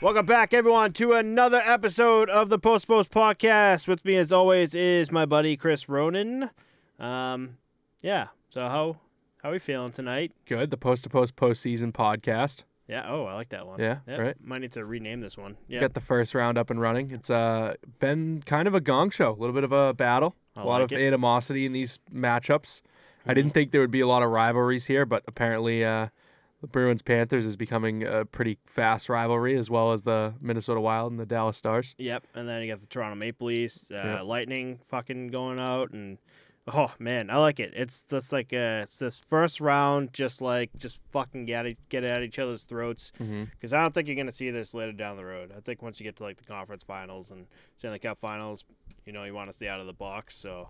Welcome back, everyone, to another episode of the Posttopostpod. With me, as always, is my buddy Chris Ronan. So how are we feeling tonight? Good. The Post to Post postseason podcast. Yeah. Oh, I like that one. Yeah. Right. Might need to rename this one. Yeah. Got the first round up and running. It's been kind of a gong show, a little bit of a battle, a lot of animosity in these matchups. I didn't think there would be a lot of rivalries here, but apparently the Bruins-Panthers is becoming a pretty fast rivalry, as well as the Minnesota Wild and the Dallas Stars. Yep, and then you got the Toronto Maple Leafs, Lightning fucking going out, and oh man, I like it. It's this first round, just fucking get at each other's throats, because I don't think you're gonna see this later down the road. I think once you get to like the conference finals and Stanley Cup finals, you want to stay out of the box. So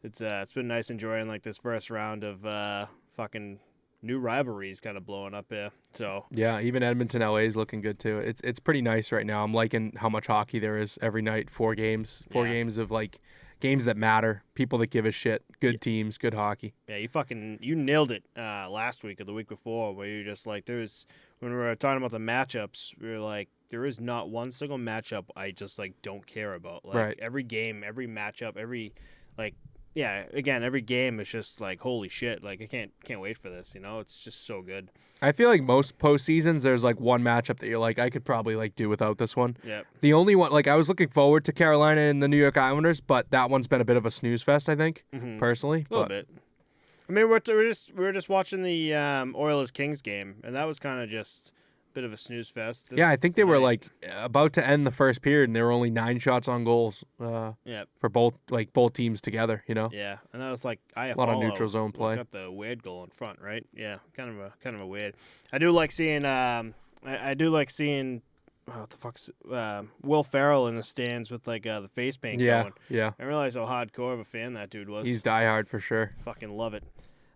it's been nice enjoying like this first round of fucking new rivalries kind of blowing up here. So yeah, even Edmonton, LA is looking good too. It's pretty nice right now. I'm liking how much hockey there is every night. Four games of like games that matter, people that give a shit, good teams, good hockey. Yeah, you nailed it last week or the week before, where you just like when we were talking about the matchups, we were like, there is not one single matchup I just like don't care about. Like right. Every game, every matchup, every game is just like, holy shit, like I can't wait for this, It's just so good. I feel like most postseasons there's like one matchup that you're like, I could probably like do without this one. Yep. The only one, like I was looking forward to Carolina and the New York Islanders, but that one's been a bit of a snooze fest, I think, personally. A little bit. I mean, we were just watching the Oilers Kings game, and that was kind of just bit of a snooze fest. I think they were like about to end the first period, and there were only 9 shots on goals. For both teams together, Yeah, and that was like a lot of neutral zone play. Got the weird goal in front, right? Yeah, kind of a weird. I do like seeing. I do like seeing. What the fuck's Will Ferrell in the stands with like the face paint going. Yeah. I realized how hardcore of a fan that dude was. He's diehard for sure. Fucking love it.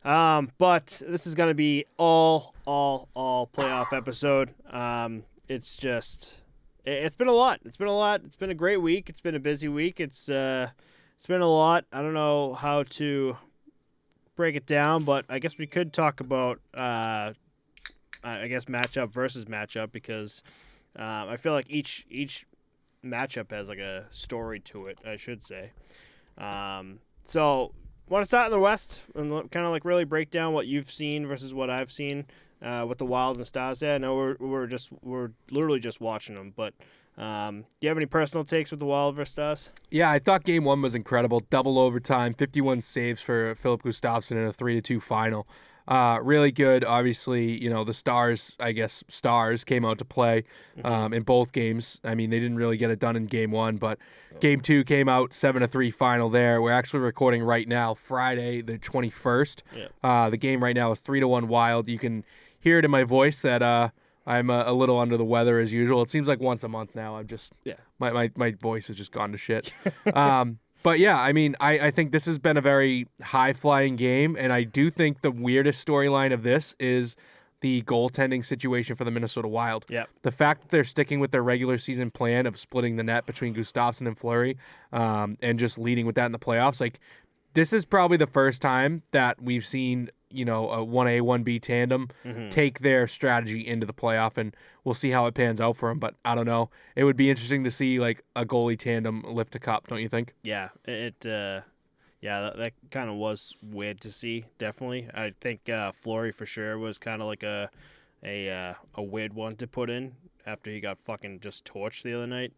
But this is gonna be all playoff episode. It's been a lot. It's been a great week. It's been a busy week. It's been a lot. I don't know how to break it down, but I guess we could talk about matchup versus matchup, because I feel like each matchup has like a story to it, I should say. So want to start in the West and kind of like really break down what you've seen versus what I've seen with the Wild and Stars there. I know we're literally just watching them, but do you have any personal takes with the Wild versus Stars? Yeah, I thought Game 1 was incredible. Double overtime, 51 saves for Philip Gustafsson in a 3-2 final. Really good. Obviously, the Stars came out to play in both games. I mean, they didn't really get it done in Game 1, but Game 2 came out 7-3 final there. We're actually recording right now, Friday the 21st. Yeah. The game right now is 3-1 Wild. You can hear it in my voice that I'm a little under the weather as usual. It seems like once a month now. I'm just my voice has just gone to shit. But yeah, I mean, I think this has been a very high-flying game, and I do think the weirdest storyline of this is the goaltending situation for the Minnesota Wild. Yep. The fact that they're sticking with their regular season plan of splitting the net between Gustafsson and Fleury, and just leading with that in the playoffs, like this is probably the first time that we've seen a 1A, 1B tandem take their strategy into the playoff, and we'll see how it pans out for them. But I don't know. It would be interesting to see like a goalie tandem lift a cup, don't you think? Yeah, that kind of was weird to see, definitely. I think Fleury for sure was kind of like a weird one to put in after he got fucking just torched the other night.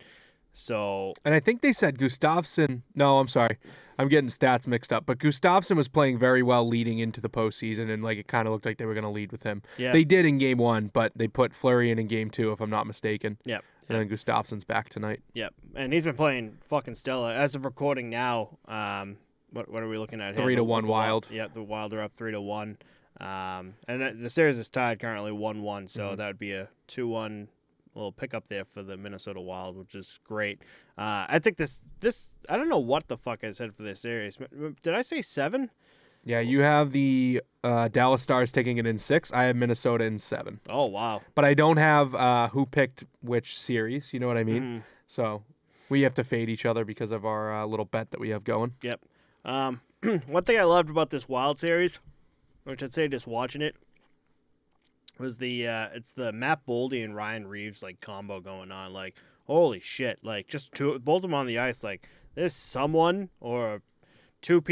So, and I think they said Gustafsson. No, I'm sorry, I'm getting stats mixed up. But Gustafsson was playing very well leading into the postseason, and like it kind of looked like they were going to lead with him. Yeah. They did in Game 1, but they put Fleury in Game 2, if I'm not mistaken. Yep. And then Gustafsson's back tonight. Yep, and he's been playing fucking stellar as of recording now. What are we looking at here? 3-1 Wild. Yeah, the Wild are up 3-1. And the series is tied currently 1-1, so that would be a 2-1. Little pickup there for the Minnesota Wild, which is great. I think this I don't know what the fuck I said for this series. Did I say 7? Yeah, you have the Dallas Stars taking it in 6. I have Minnesota in 7. Oh, wow. But I don't have who picked which series. You know what I mean? So we have to fade each other because of our little bet that we have going. Yep. One thing I loved about this Wild series, or I should say just watching it, was it's the Matt Boldy and Ryan Reeves like combo going on. Like, holy shit! Like, just both of them on the ice. Like, there's someone or two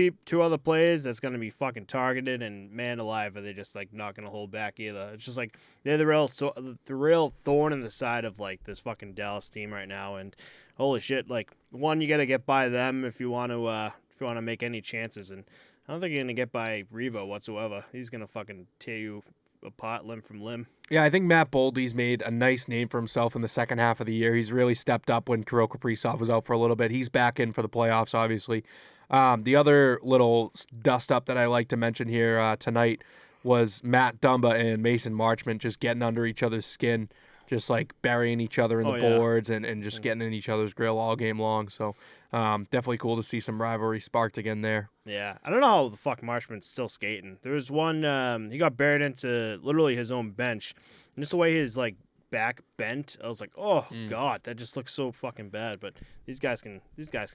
other players that's gonna be fucking targeted, and man alive, are they just like not gonna hold back either? It's just like they're the real thorn in the side of like this fucking Dallas team right now. And holy shit! Like, one, you gotta get by them if you want to make any chances, and I don't think you're gonna get by Revo whatsoever. He's gonna fucking tear you apart limb from limb. Yeah, I think Matt Boldy's made a nice name for himself in the second half of the year. He's really stepped up when Kirill Kaprizov was out for a little bit. He's back in for the playoffs, obviously. The other little dust up that I like to mention here tonight was Matt Dumba and Mason Marchment just getting under each other's skin, just like burying each other in the boards and just getting in each other's grill all game long. So definitely cool to see some rivalry sparked again there. Yeah, I don't know how the fuck Marshman's still skating. There was one, he got buried into literally his own bench. And just the way his like back bent, I was like, oh god, that just looks so fucking bad. But these guys can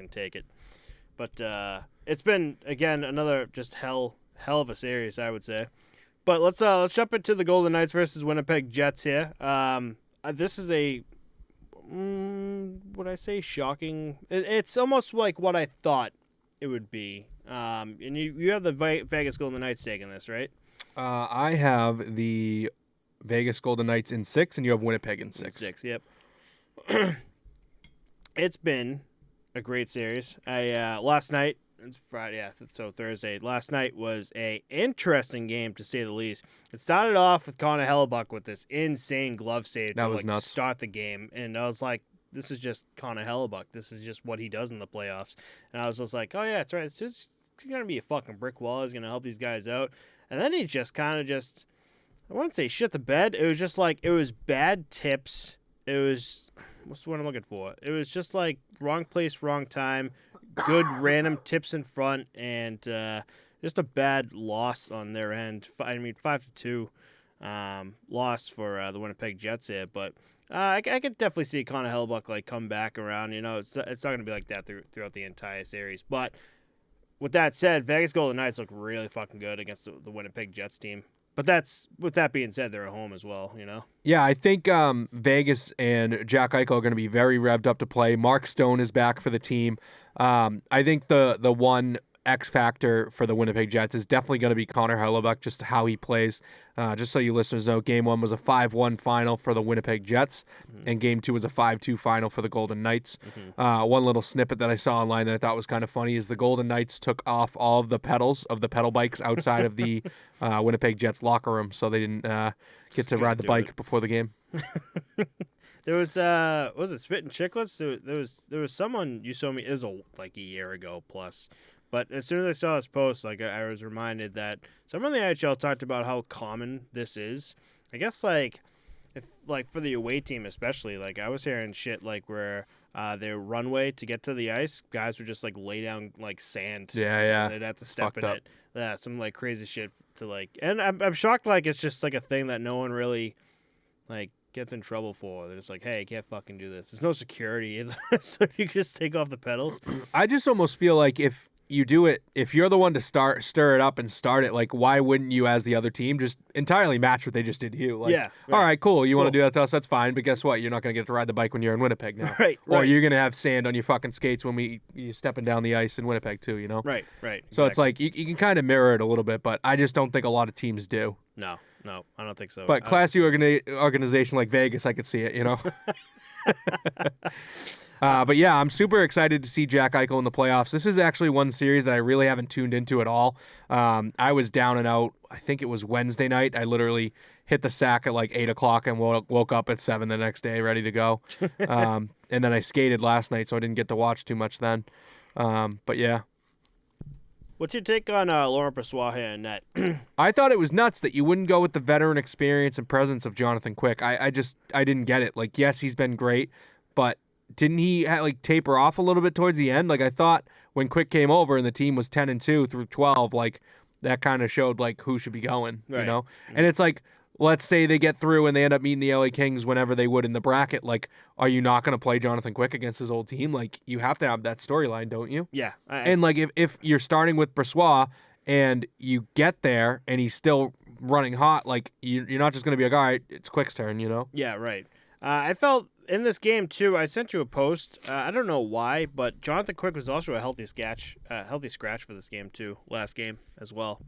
take it. But it's been again another just hell of a series, I would say. But let's jump into the Golden Knights versus Winnipeg Jets here. This is a would I say shocking? It's almost like what I thought it would be. And you have the Vegas Golden Knights taking this, right? I have the Vegas Golden Knights in 6, and you have Winnipeg in 6. 6, yep. It's been a great series. Last night, it's Friday, yeah, so Thursday. Last night was a interesting game to say the least. It started off with Connor Hellebuck with this insane glove save to nuts. Start the game, and I was like, this is just Connor Hellebuck. This is just what he does in the playoffs. And I was just like, oh yeah, that's right. It's just gonna be a fucking brick wall. He's gonna help these guys out. And then he just kind of I wouldn't say shit the bed. It was just like it was bad tips. It was what's the word I'm looking for? It was just like wrong place, wrong time. Good random tips in front, and just a bad loss on their end. 5-2 loss for the Winnipeg Jets here, but I could definitely see Connor Hellebuck like come back around. You know, it's not going to be like that throughout the entire series. But with that said, Vegas Golden Knights look really fucking good against the Winnipeg Jets team. But with that being said, they're at home as well, you know? Yeah, I think Vegas and Jack Eichel are going to be very revved up to play. Mark Stone is back for the team. I think the one X factor for the Winnipeg Jets is definitely going to be Connor Hellebuck, just how he plays. Just so you listeners know, Game 1 was a 5-1 final for the Winnipeg Jets, and Game 2 was a 5-2 final for the Golden Knights. One little snippet that I saw online that I thought was kind of funny is the Golden Knights took off all of the pedals of the pedal bikes outside of the Winnipeg Jets locker room, so they didn't get to ride the bike before the game. There was it Spit and Chicklets? There was someone you showed me, it was like a year ago plus. But as soon as I saw this post, like I was reminded that someone in the NHL talked about how common this is. I guess like if like for the away team especially, like I was hearing shit like where their runway to get to the ice, guys would just like lay down like sand. Yeah. They'd have to step in it. Yeah, some like crazy shit to like. And I'm shocked like it's just like a thing that no one really like gets in trouble for. They're just like, hey, you can't fucking do this. There's no security either, so you can just take off the pedals. I just almost feel like if you do it, if you're the one to stir it up and start it, like why wouldn't you as the other team just entirely match what they just did to you? Like, yeah, right. All right, cool. You want to do that to us? That's fine. But guess what? You're not going to get to ride the bike when you're in Winnipeg now. Right. Or you're going to have sand on your fucking skates when you're stepping down the ice in Winnipeg too, you know? Right. Exactly. So it's like you can kind of mirror it a little bit, but I just don't think a lot of teams do. No, I don't think so. But classy organization like Vegas, I could see it, you know? But yeah, I'm super excited to see Jack Eichel in the playoffs. This is actually one series that I really haven't tuned into at all. I was down and out. I think it was Wednesday night. I literally hit the sack at like 8 o'clock and woke up at 7 the next day ready to go. And then I skated last night, so I didn't get to watch too much then. But yeah. What's your take on Laurent Brossoit here in net? I thought it was nuts that you wouldn't go with the veteran experience and presence of Jonathan Quick. I didn't get it. Like, yes, he's been great, but didn't he like taper off a little bit towards the end? Like I thought when Quick came over and the team was 10-2 through 12, like that kind of showed like who should be going, you know? And it's like, let's say they get through and they end up meeting the LA Kings whenever they would in the bracket. Like, are you not going to play Jonathan Quick against his old team? Like, you have to have that storyline, don't you? Yeah. And like if you're starting with Brossoit and you get there and he's still running hot, like you're not just going to be like, all right, it's Quick's turn, you know? Yeah, right. I felt in this game too. I sent you a post. I don't know why, but Jonathan Quick was also a healthy scratch for this game too. Last game as well.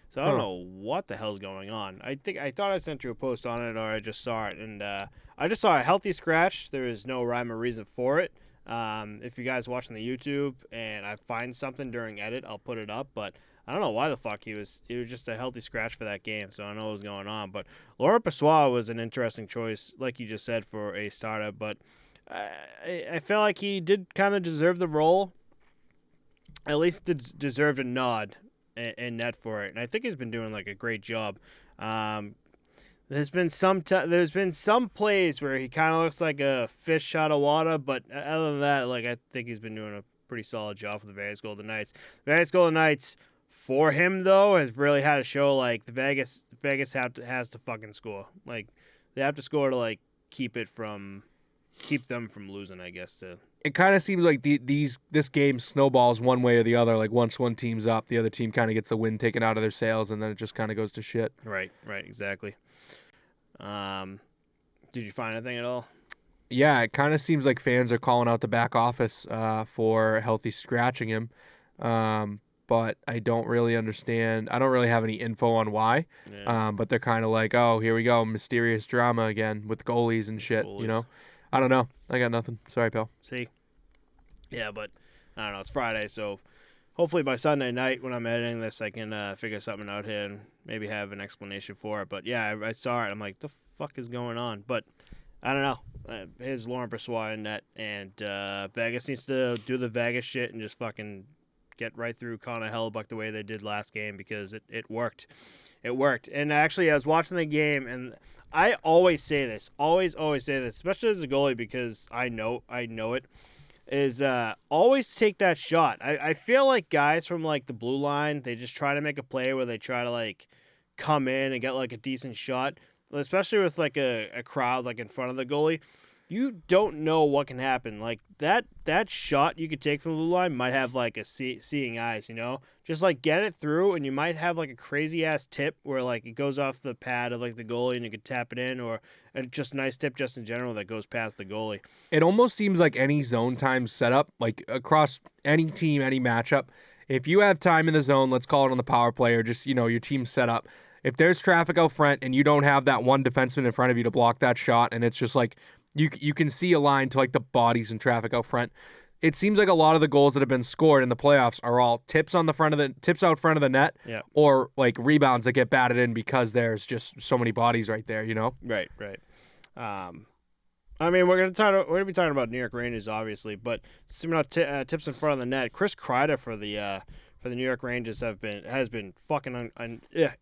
So I don't know what the hell's going on. I thought I sent you a post on it, or I just saw it, and I just saw a healthy scratch. There is no rhyme or reason for it. If you guys watching the YouTube and I find something during edit, I'll put it up. But I don't know why the fuck he was just a healthy scratch for that game. So I don't know what was going on. But Laurent Brossoit was an interesting choice, like you just said, for a startup. But I feel like he did kind of deserve the role. At least deserved a nod and net for it. And I think he's been doing like a great job. There's been some plays where he kind of looks like a fish out of water, but other than that, like I think he's been doing a pretty solid job for the Vegas Golden Knights. The Vegas Golden Knights, for him though, has really had to show like the Vegas has to fucking score. Like they have to score to like keep them from losing, I guess. It kind of seems like this game snowballs one way or the other. Like once one team's up, the other team kind of gets the wind taken out of their sails, and then it just kind of goes to shit. Right, exactly. Did you find anything at all? Yeah, it kind of seems like fans are calling out the back office for healthy scratching him, but I don't really understand. I don't really have any info on why, but they're kind of like, oh, here we go, mysterious drama again with goalies and shit, you know? I don't know. I got nothing. Sorry, pal. See? Yeah, but I don't know. It's Friday, so hopefully by Sunday night when I'm editing this, I can figure something out here and maybe have an explanation for it. But yeah, I saw it. I'm like, the fuck is going on? But I don't know. Here's Laurent Brossoit in net, and Vegas needs to do the Vegas shit and just fucking get right through Connor Hellebuck the way they did last game because it worked. It worked. And actually, I was watching the game, and I always say this, always say this, especially as a goalie because I know it, is always take that shot. I feel like guys from like the blue line, they just try to make a play where they try to like come in and get like a decent shot, especially with like a crowd like in front of the goalie. You don't know what can happen. Like that shot you could take from the blue line might have like a seeing eyes, you know? Just like get it through, and you might have like a crazy ass tip where like it goes off the pad of like the goalie and you could tap it in, or a just nice tip just in general that goes past the goalie. It almost seems like any zone time setup, like across any team, any matchup, if you have time in the zone, let's call it on the power play or just, you know, your team setup. If there's traffic out front and you don't have that one defenseman in front of you to block that shot, and it's just like you can see a line to like the bodies and traffic out front. It seems like a lot of the goals that have been scored in the playoffs are all tips out front of the net, or like rebounds that get batted in because there's just so many bodies right there, you know? Right. I mean, we're gonna be talking about New York Rangers, obviously, but speaking of tips in front of the net, Chris Kreider for the New York Rangers has been fucking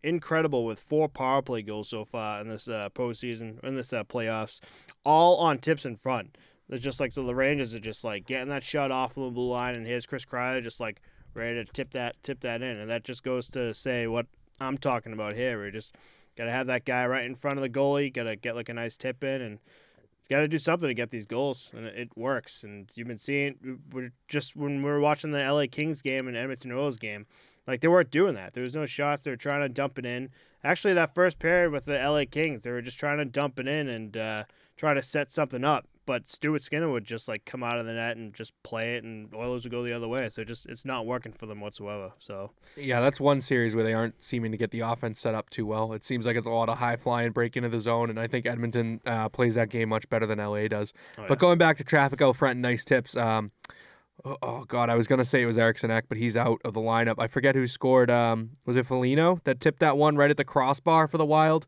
incredible with 4 power play goals so far in this postseason, in this playoffs, all on tips in front. They're just like, so the Rangers are just like getting that shot off from the blue line, and here's Chris Kreider just like ready to tip that in, and that just goes to say what I'm talking about here. We just gotta have that guy right in front of the goalie, gotta get like a nice tip in, and got to do something to get these goals, and it works. And you've been seeing, when we were watching the LA Kings game and Edmonton Oilers game, like they weren't doing that. There was no shots. They were trying to dump it in. Actually, that first period with the LA Kings, they were just trying to dump it in and try to set something up. But Stuart Skinner would just like come out of the net and just play it, and Oilers would go the other way. So it's not working for them whatsoever. So yeah, that's one series where they aren't seeming to get the offense set up too well. It seems like it's a lot of high flying, break into the zone, and I think Edmonton plays that game much better than LA does. But going back to traffic out front and nice tips. Oh God, I was gonna say it was Eriksson Ek, but he's out of the lineup. I forget who scored. Was it Foligno that tipped that one right at the crossbar for the Wild?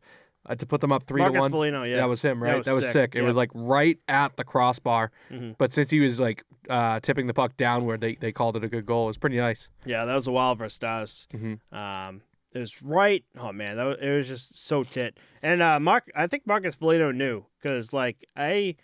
To put them up 3-1. Marcus Foligno, yeah. That was him, right? That was sick. It was like right at the crossbar. Mm-hmm. But since he was like tipping the puck downward, they called it a good goal. It was pretty nice. Yeah, that was a Wild versus Stars. Mm-hmm. It was right. Oh man, it was just so tit. And I think Marcus Foligno knew, because like it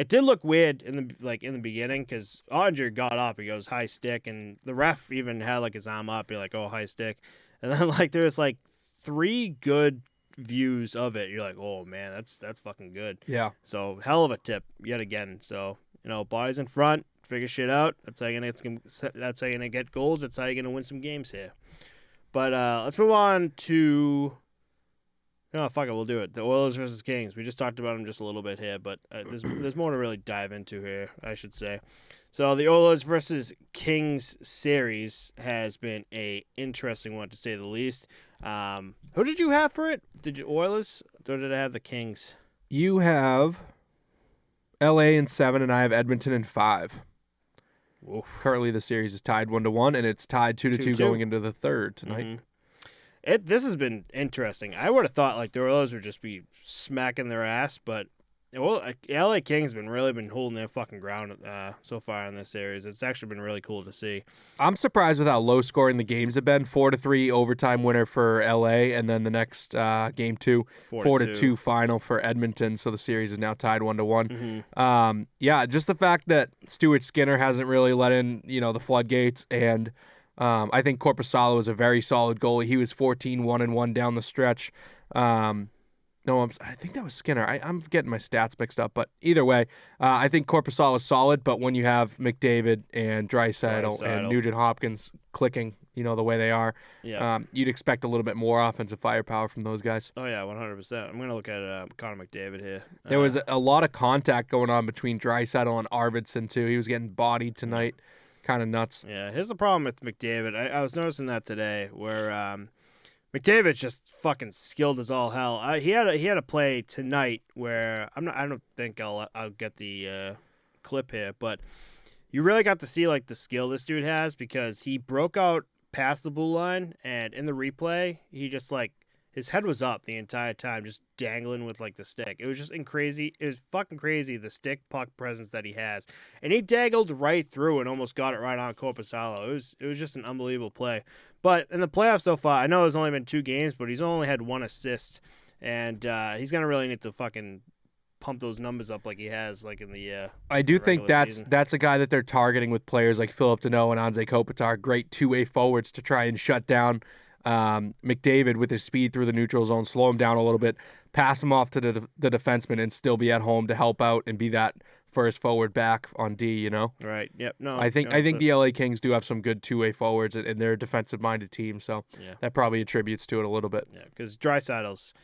did look weird in the beginning, because Ottinger got up, he goes high stick, and the ref even had like his arm up, be like, oh, high stick, and then like there was like 3 good views of it. You're like, oh man, that's fucking good. Yeah. So hell of a tip yet again. So bodies in front, figure shit out. That's how you're gonna get goals. That's how you're gonna win some games here. But let's move on to No, fuck it, we'll do it. The Oilers versus Kings. We just talked about them just a little bit here, but there's more to really dive into here, I should say. So the Oilers versus Kings series has been a interesting one, to say the least. Who did you have for it? Did you Oilers, or did I have the Kings? You have L.A. in 7, and I have Edmonton in 5. Oof. Currently, the series is tied 1-1, and it's tied 2-2 going into the third tonight. Mm-hmm. This has been interesting. I would have thought like the Oilers would just be smacking their ass, but LA Kings really been holding their fucking ground so far in this series. It's actually been really cool to see. I'm surprised with how low scoring the games have been. 4-3 overtime winner for LA, and then the next game 2, 4-2 final for Edmonton. So the series is now tied 1-1. Mm-hmm. Yeah, just the fact that Stuart Skinner hasn't really let in the floodgates, and I think Korpisalo is a very solid goalie. He was 14-1-1 down the stretch. No, I think that was Skinner. I'm getting my stats mixed up, but either way, I think Korpisalo is solid. But when you have McDavid and Draisaitl and Nugent-Hopkins clicking, the way they are, you'd expect a little bit more offensive firepower from those guys. Oh yeah, 100%. I'm gonna look at Connor McDavid here. There was a lot of contact going on between Draisaitl and Arvidsson too. He was getting bodied tonight. Kind of nuts. Yeah, here's the problem with McDavid. I was noticing that today, where McDavid's just fucking skilled as all hell. He had a play tonight where I don't think I'll get the clip here, but you really got to see like the skill this dude has, because he broke out past the blue line, and in the replay he just like his head was up the entire time, just dangling with like the stick. It was just crazy. It was fucking crazy, the stick puck presence that he has, and he dangled right through and almost got it right on Korpisalo. It was just an unbelievable play. But in the playoffs so far, I know there's only been 2 games, but he's only had 1 assist, and he's gonna really need to fucking pump those numbers up like he has like in the. I do think that's a guy that they're targeting with players like Philip Deneau and Anze Kopitar, great two-way forwards to try and shut down McDavid with his speed through the neutral zone, slow him down a little bit, pass him off to the defenseman, and still be at home to help out and be that first forward back on D. Right. Yep. No. I think the LA Kings do have some good two-way forwards, and they're a defensive-minded team, so that probably attributes to it a little bit. Yeah, because Draisaitl's,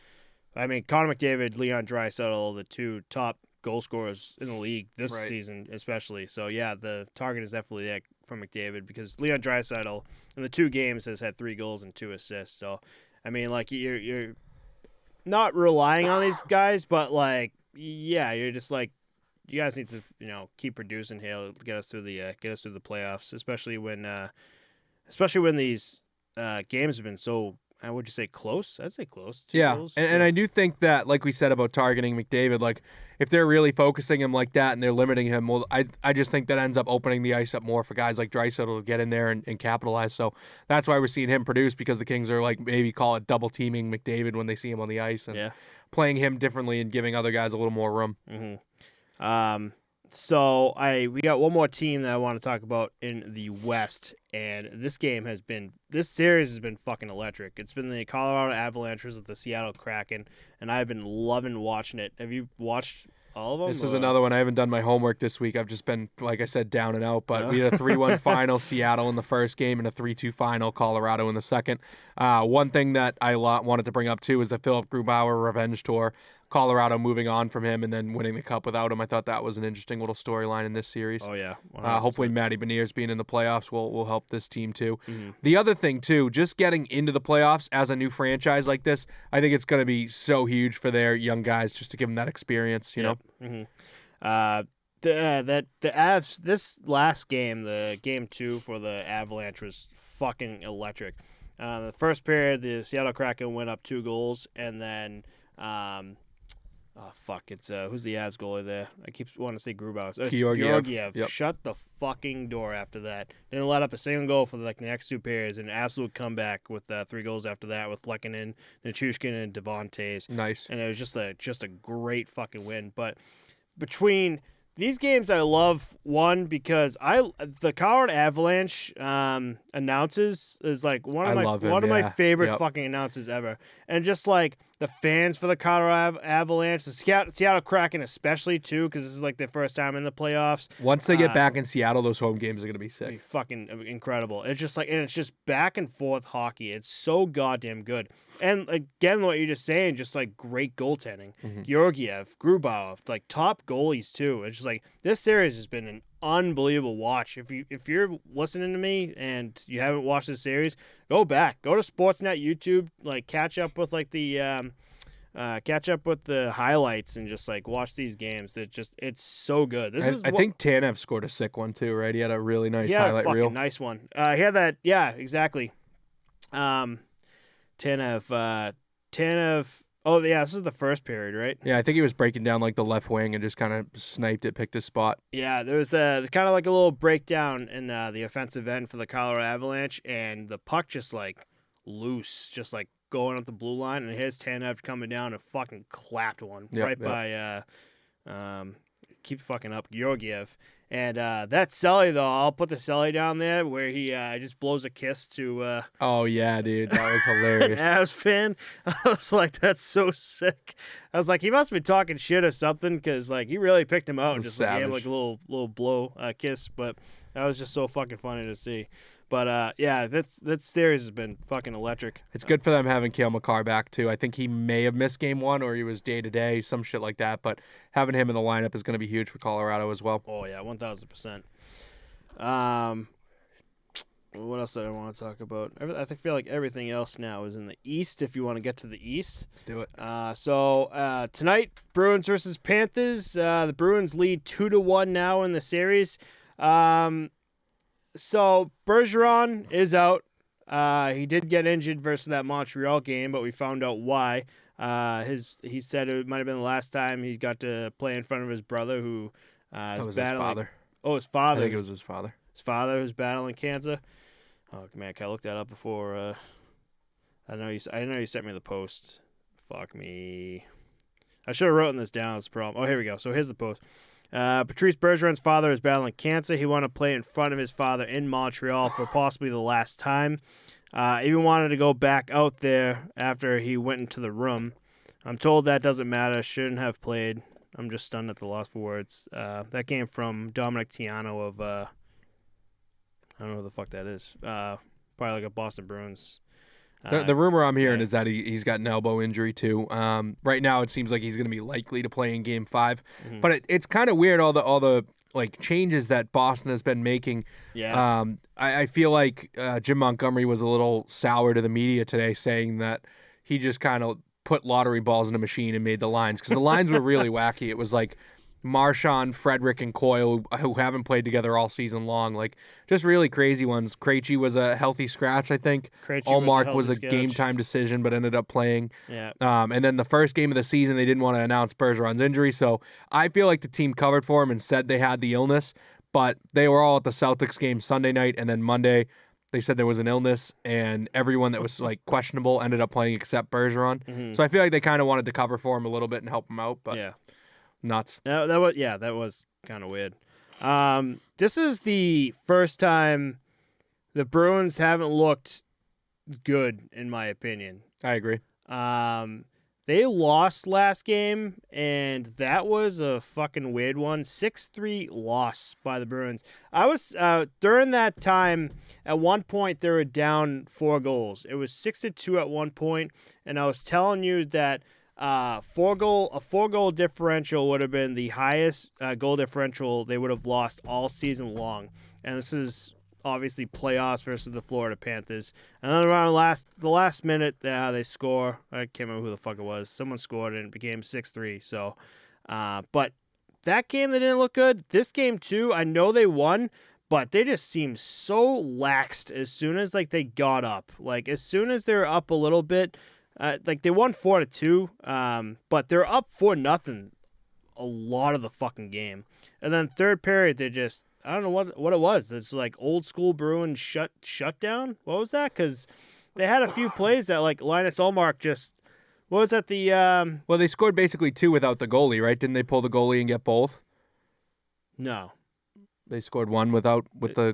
Connor McDavid, Leon Draisaitl, the 2 top goal scorers in the league this season, especially. So yeah, the target is definitely there for McDavid, because Leon Draisaitl in the 2 games has had 3 goals and 2 assists. So like you're not relying on these guys, but like you're just like, you guys need to keep producing here to get us through the playoffs, especially when these games have been so. Would you say close? I'd say close. 2 goals. And I do think that, like we said about targeting McDavid, like if they're really focusing him like that and they're limiting him, well, I just think that ends up opening the ice up more for guys like Draisaitl to get in there and capitalize. So that's why we're seeing him produce, because the Kings are like maybe call it double teaming McDavid when they see him on the ice and playing him differently and giving other guys a little more room. Mm-hmm. So we got one more team that I want to talk about in the West, and this series has been fucking electric. It's been the Colorado Avalanche with the Seattle Kraken, and I've been loving watching it. Have you watched all of them? This is another one. I haven't done my homework this week. I've just been, like I said, down and out, but we had a 3-1 final Seattle in the first game and a 3-2 final Colorado in the second. One thing that I wanted to bring up too is the Philip Grubauer revenge tour. Colorado moving on from him and then winning the cup without him. I thought that was an interesting little storyline in this series. Oh, yeah. Hopefully Matty Beniers being in the playoffs will help this team too. Mm-hmm. The other thing too, just getting into the playoffs as a new franchise like this, I think it's going to be so huge for their young guys just to give them that experience, you know? Mm-hmm. The Avs, this last game, the game 2 for the Avalanche was fucking electric. The first period, the Seattle Kraken went up 2 goals, and then it's who's the Avs goalie there? I keep wanting to say Grubauer. It's Georgiev. Yep. Shut the fucking door after that. Didn't let up a single goal for the next 2 periods. An absolute comeback with 3 goals after that with Lehkonen, Nichushkin, and Devon Toews. Nice. And it was just a great fucking win. But between these games I love, one, because the Colorado Avalanche announces is like one of my favorite fucking announcers ever. And just like the fans for the Colorado Avalanche, the Seattle Kraken especially too, because this is like their first time in the playoffs. Once they get back in Seattle, those home games are gonna be sick. Be fucking incredible. It's just like, and it's just back and forth hockey. It's so goddamn good. And again, what you're just saying, just like great goaltending. Georgiev, Grubauer, like top goalies too. It's just like this series has been an unbelievable watch. If you're listening to me and you haven't watched this series, go back, go to Sportsnet YouTube, like catch up with like the highlights and just like watch these games. It's so good. I think Tanev scored a sick one too, right? He had a really nice highlight reel. Nice one. He had that. Yeah, exactly. Tanev. Oh yeah, this is the first period, right? Yeah, I think he was breaking down like the left wing and just kind of sniped it, picked his spot. Yeah, there was kind of like a little breakdown in the offensive end for the Colorado Avalanche, and the puck just like loose, just like going up the blue line, and here's Tanev coming down and fucking clapped one by keep fucking up Georgiev. And that Selly, though, I'll put the Selly down there where he just blows a kiss to oh yeah, dude, that was hilarious. Avs fan. I was like, that's so sick. I was like, he must be talking shit or something, because like he really picked him out and just like, gave him like a little blow kiss. But that was just so fucking funny to see. But yeah, that series has been fucking electric. It's good for them having Cale Makar back too. I think he may have missed game one, or he was day to day, some shit like that. But having him in the lineup is going to be huge for Colorado as well. Oh yeah, 1000%. What else did I want to talk about? I feel like everything else now is in the East. If you want to get to the East, let's do it. So tonight, Bruins versus Panthers. The Bruins lead 2-1 now in the series. So Bergeron is out. He did get injured versus that Montreal game, but we found out why. He said it might have been the last time he got to play in front of his brother, who that was battling. His father. Oh, his father. I think it was his father. His father was battling cancer. Oh man, can I look that up before? I know you sent me the post. Fuck me. I should have written this down. That's the problem. Oh, here we go. So here's the post. Patrice Bergeron's father is battling cancer. He wanted to play in front of his father in Montreal for possibly the last time. Even wanted to go back out there after he went into the room. I'm told that doesn't matter. Shouldn't have played. I'm just stunned at the loss for words. That came from Dominic Tiano of I don't know who the fuck that is. Probably like a Boston Bruins. The rumor I'm hearing is that he's got an elbow injury too. Right now it seems like he's going to be likely to play in Game 5, but it's kind of weird all the like changes that Boston has been making. Yeah. I feel like Jim Montgomery was a little sour to the media today, saying that he just kind of put lottery balls in a machine and made the lines, because the lines were really wacky. It was like Marchand, Frederick, and Coyle, who haven't played together all season long. Like, just really crazy ones. Krejci was a healthy scratch, I think. Allmark was a game-time decision, but ended up playing. Yeah. And then the first game of the season, they didn't want to announce Bergeron's injury, so I feel like the team covered for him and said they had the illness, but they were all at the Celtics game Sunday night, and then Monday they said there was an illness, and everyone that was like questionable ended up playing except Bergeron. Mm-hmm. So I feel like they kind of wanted to cover for him a little bit and help him out, but yeah. Nuts. That was kind of weird. This is the first time the Bruins haven't looked good, in my opinion. I agree. They lost last game, and that was a fucking weird one. 6-3 loss by the Bruins. I was during that time. At one point, they were down 4 goals. It was 6-2 at one point, and I was telling you that. A 4-goal differential would have been the highest goal differential they would have lost all season long, and this is obviously playoffs versus the Florida Panthers. And then around the last minute, they score. I can't remember who the fuck it was. Someone scored and it became 6-3. So, but that game they didn't look good. This game too, I know they won, but they just seemed so laxed as soon as like they got up. Like as soon as they're up a little bit. Like they won 4-2, but they're up 4-0 a lot of the fucking game. And then third period, they just I don't know what it was. It's like old school Bruins shutdown. What was that? Because they had a few plays that like Linus Ullmark just what was that the Well, they scored basically 2 without the goalie, right? Didn't they pull the goalie and get both? No. They scored one with the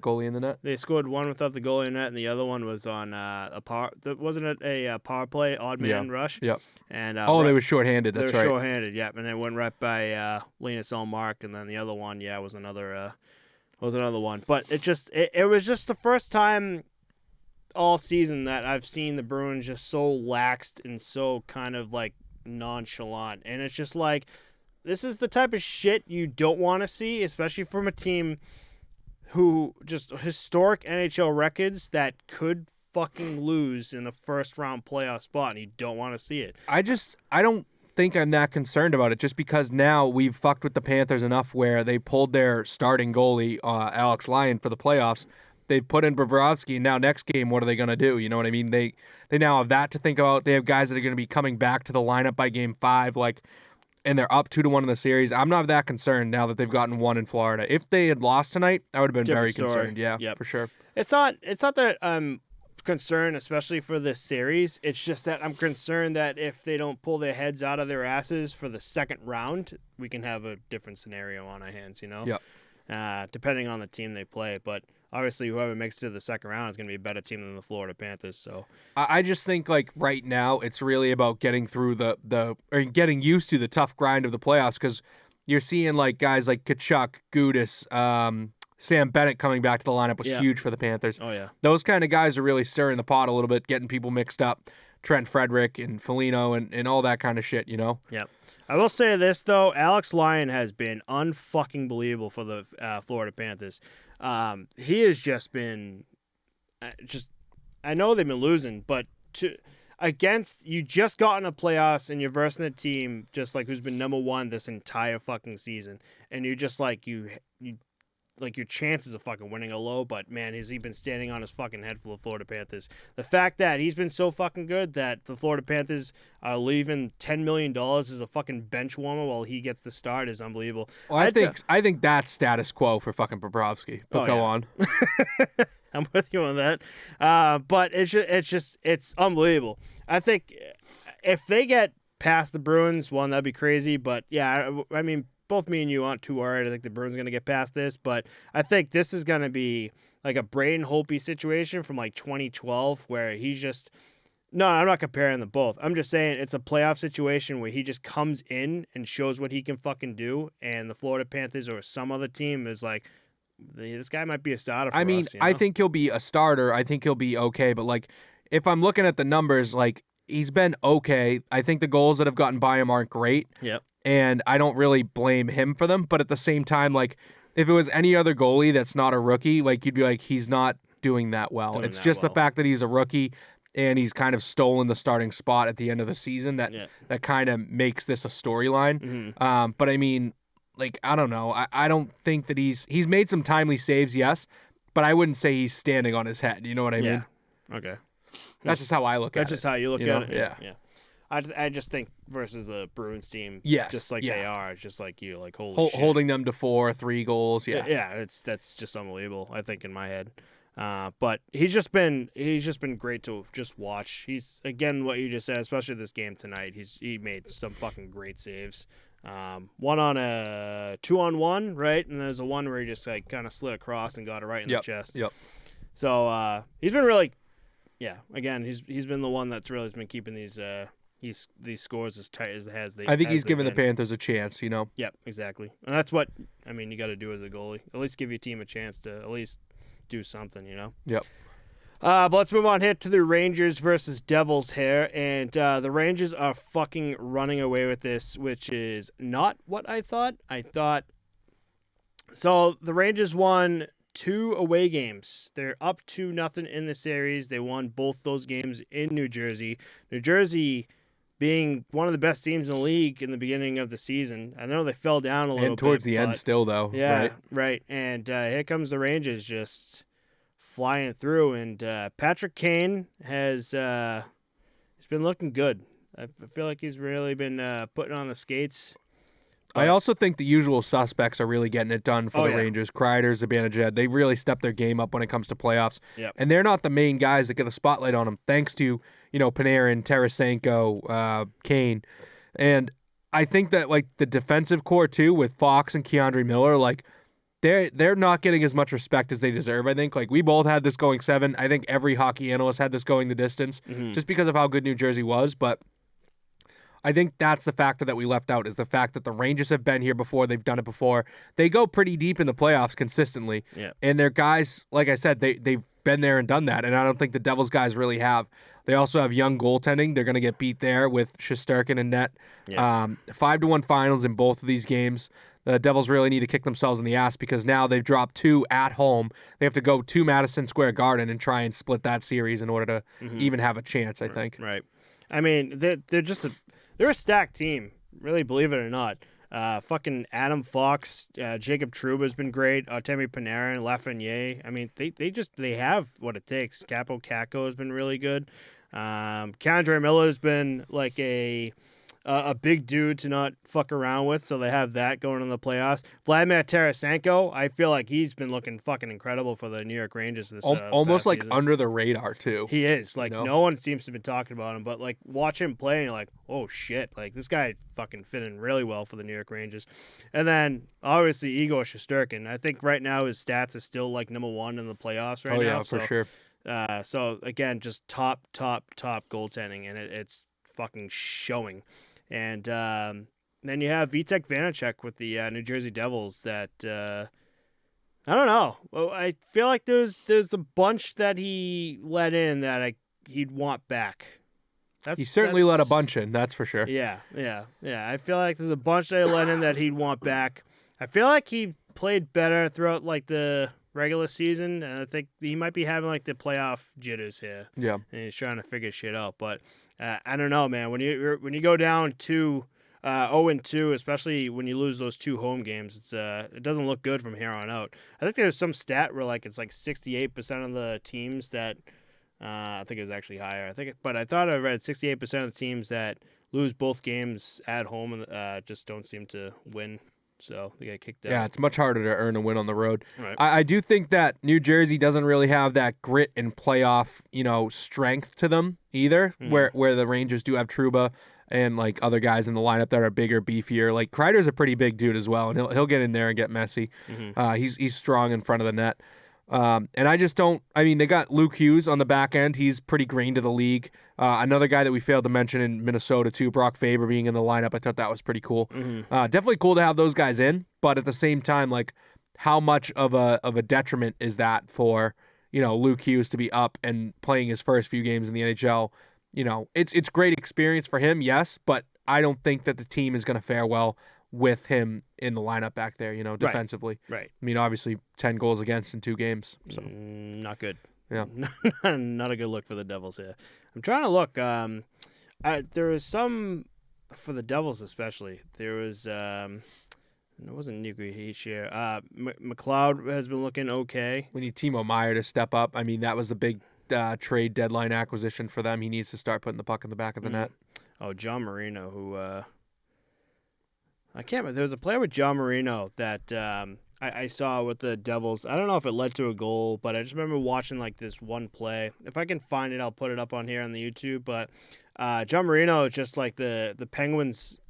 goalie in the net. They scored one without the goalie in net, and the other one was on a power. Wasn't it a power play, odd man rush? Yep. And they were shorthanded. That's right. They were shorthanded. Yep. And it went right by Linus Ullmark, and then the other one, was another one. But it was just the first time all season that I've seen the Bruins just so laxed and so kind of like nonchalant, and it's just like, this is the type of shit you don't want to see, especially from a team who just historic NHL records that could fucking lose in a first round playoff spot, and you don't want to see it. I don't think I'm that concerned about it, just because now we've fucked with the Panthers enough where they pulled their starting goalie, Alex Lyon, for the playoffs. They put in Bobrovsky, and now next game, what are they going to do? You know what I mean? They now have that to think about. They have guys that are going to be coming back to the lineup by game 5, and they're up 2-1 in the series. I'm not that concerned now that they've gotten one in Florida. If they had lost tonight, I would have been very concerned. Yeah, yep. For sure. It's not that I'm concerned, especially for this series. It's just that I'm concerned that if they don't pull their heads out of their asses for the second round, we can have a different scenario on our hands, Yep. Depending on the team they play. But obviously, whoever makes it to the second round is going to be a better team than the Florida Panthers. So I just think right now it's really about getting through or getting used to the tough grind of the playoffs, because you're seeing guys like Tkachuk, Gudis, Sam Bennett coming back to the lineup was huge for the Panthers. Oh yeah, those kind of guys are really stirring the pot a little bit, getting people mixed up. Trent Frederick and Foligno and all that kind of shit, Yep. I will say this though, Alex Lyon has been unfucking believable for the Florida Panthers. He has just been I know they've been losing, but you just got in a playoffs and you're versing a team just who's been number one this entire fucking season, and you're just you your chances of fucking winning are low, but man, has he been standing on his fucking head for the Florida Panthers. The fact that he's been so fucking good that the Florida Panthers are leaving $10 million as a fucking bench warmer while he gets the start is unbelievable. Well, I think that's status quo for fucking Bobrovsky. But go on. I'm with you on that. But it's unbelievable. I think if they get past the Bruins, that'd be crazy. But yeah, I mean, both me and you aren't too worried. I think the Bruins are going to get past this, but I think this is going to be a Braden Holtby situation from 2012 where he's just – no, I'm not comparing them both. I'm just saying it's a playoff situation where he just comes in and shows what he can fucking do, and the Florida Panthers or some other team is this guy might be a starter for us. I think he'll be a starter. I think he'll be okay, but if I'm looking at the numbers, he's been okay. I think the goals that have gotten by him aren't great. Yep. And I don't really blame him for them. But at the same time, if it was any other goalie that's not a rookie, you'd be he's not doing that well. It's just the fact that he's a rookie and he's kind of stolen the starting spot at the end of the season that kind of makes this a storyline. Mm-hmm. But I mean, I don't know. I don't think that he's made some timely saves, yes, but I wouldn't say he's standing on his head. You know what I mean? Okay. That's just how I look at it. That's just how you look at it? Yeah. I just think versus the Bruins team, just they are, just like you, holy shit. Holding them to 4-3 goals, yeah, that's just unbelievable. I think in my head, but he's just been great to just watch. He's again what you just said, especially this game tonight. He made some fucking great saves. One on a 2-on-1, right, and there's a one where he just kind of slid across and got it right in the chest. Yep. So he's been really, again, he's been the one that's really been keeping these scores as tight as it has. I think he's given the Panthers a chance, Yep, exactly. And that's what, you got to do as a goalie. At least give your team a chance to at least do something, Yep. But let's move on here to the Rangers versus Devils here. And the Rangers are fucking running away with this, which is not what I thought. So the Rangers won 2 away games. They're up 2-0 in the series. They won both those games in New Jersey. New Jersey being one of the best teams in the league in the beginning of the season. I know they fell down a little bit. And towards the end still, though. Yeah, right. And here comes the Rangers just flying through. And Patrick Kane has he's been looking good. I feel like he's really been putting on the skates. I also think the usual suspects are really getting it done for the Rangers. Kreider, Zibanejad, they really stepped their game up when it comes to playoffs. Yep. And they're not the main guys that get the spotlight on them, thanks to, Panarin, Tarasenko, Kane. And I think that, the defensive core, too, with Fox and Keandre Miller, they're not getting as much respect as they deserve, I think. Like, we both had this going 7. I think every hockey analyst had this going the distance just because of how good New Jersey was. But I think that's the factor that we left out, is the fact that the Rangers have been here before. They've done it before. They go pretty deep in the playoffs consistently. Yeah. And their guys, like I said, they've been there and done that. And I don't think the Devils guys really have. They also have young goaltending. They're going to get beat there with Shesterkin and net. Yeah. 5-1 finals in both of these games. The Devils really need to kick themselves in the ass because now they've dropped 2 at home. They have to go to Madison Square Garden and try and split that series in order to even have a chance, I think. Right. I mean, they're just they're a stacked team, really, believe it or not. Fucking Adam Fox, Jacob Trouba's been great. Artemi Panarin, Lafreniere. I mean, they have what it takes. Capo Caco has been really good. K'Andre Miller's been like a big dude to not fuck around with, so they have that going in the playoffs. Vladimir Tarasenko, I feel like he's been looking fucking incredible for the New York Rangers this almost past like season. under the radar too. He is like, no one seems to be talking about him, but like watch him play and you're like, oh shit, like this guy fucking fit in really well for the New York Rangers. And then obviously Igor Shesterkin. I think right now his stats are still like number 1 in the playoffs right now. Oh yeah, for sure. So again, just top goaltending, and it's fucking showing. And then you have Vitek Vanacek with the New Jersey Devils that I don't know. Well, I feel like there's a bunch that he let in that he'd want back. He certainly let a bunch in, that's for sure. Yeah. I feel like there's a bunch that he let in that he'd want back. I feel like he played better throughout like the regular season, and I think he might be having like the playoff jitters here. Yeah, and he's trying to figure shit out. But I don't know, man. When you go down to 0-2, especially when you lose those 2 home games, it doesn't look good from here on out. I think there's some stat where like it's like 68% of the teams that I think it was actually higher. But I thought I read 68% of the teams that lose both games at home and just don't seem to win. So they get kicked out. Yeah, it's much harder to earn a win on the road. Right. I do think that New Jersey doesn't really have that grit and playoff, strength to them either, where the Rangers do have Trouba and like other guys in the lineup that are bigger, beefier. Like Kreider's a pretty big dude as well, and he'll get in there and get messy. He's strong in front of the net. And I just don't. I mean, they got Luke Hughes on the back end. He's pretty green to the league. Another guy that we failed to mention in Minnesota too, Brock Faber being in the lineup. I thought that was pretty cool. Definitely cool to have those guys in, but at the same time, like, how much of a detriment is that for Luke Hughes to be up and playing his first few games in the NHL? It's great experience for him, yes, but I don't think that the team is going to fare well with him in the lineup back there, defensively. Right. I mean, obviously 10 goals against in 2 games. So not good. Yeah. Not a good look for the Devils here. I'm trying to look. There was some for the Devils especially. There was it wasn't Nuclear Heat here. McLeod has been looking okay. We need Timo Meier to step up. I mean, that was the big trade deadline acquisition for them. He needs to start putting the puck in the back of the net. Oh, John Marino, who I can't remember. There was a player with John Marino that I saw with the Devils. I don't know if it led to a goal, but I just remember watching like this one play. If I can find it, I'll put it up on here on the YouTube. But John Marino is just like the Penguins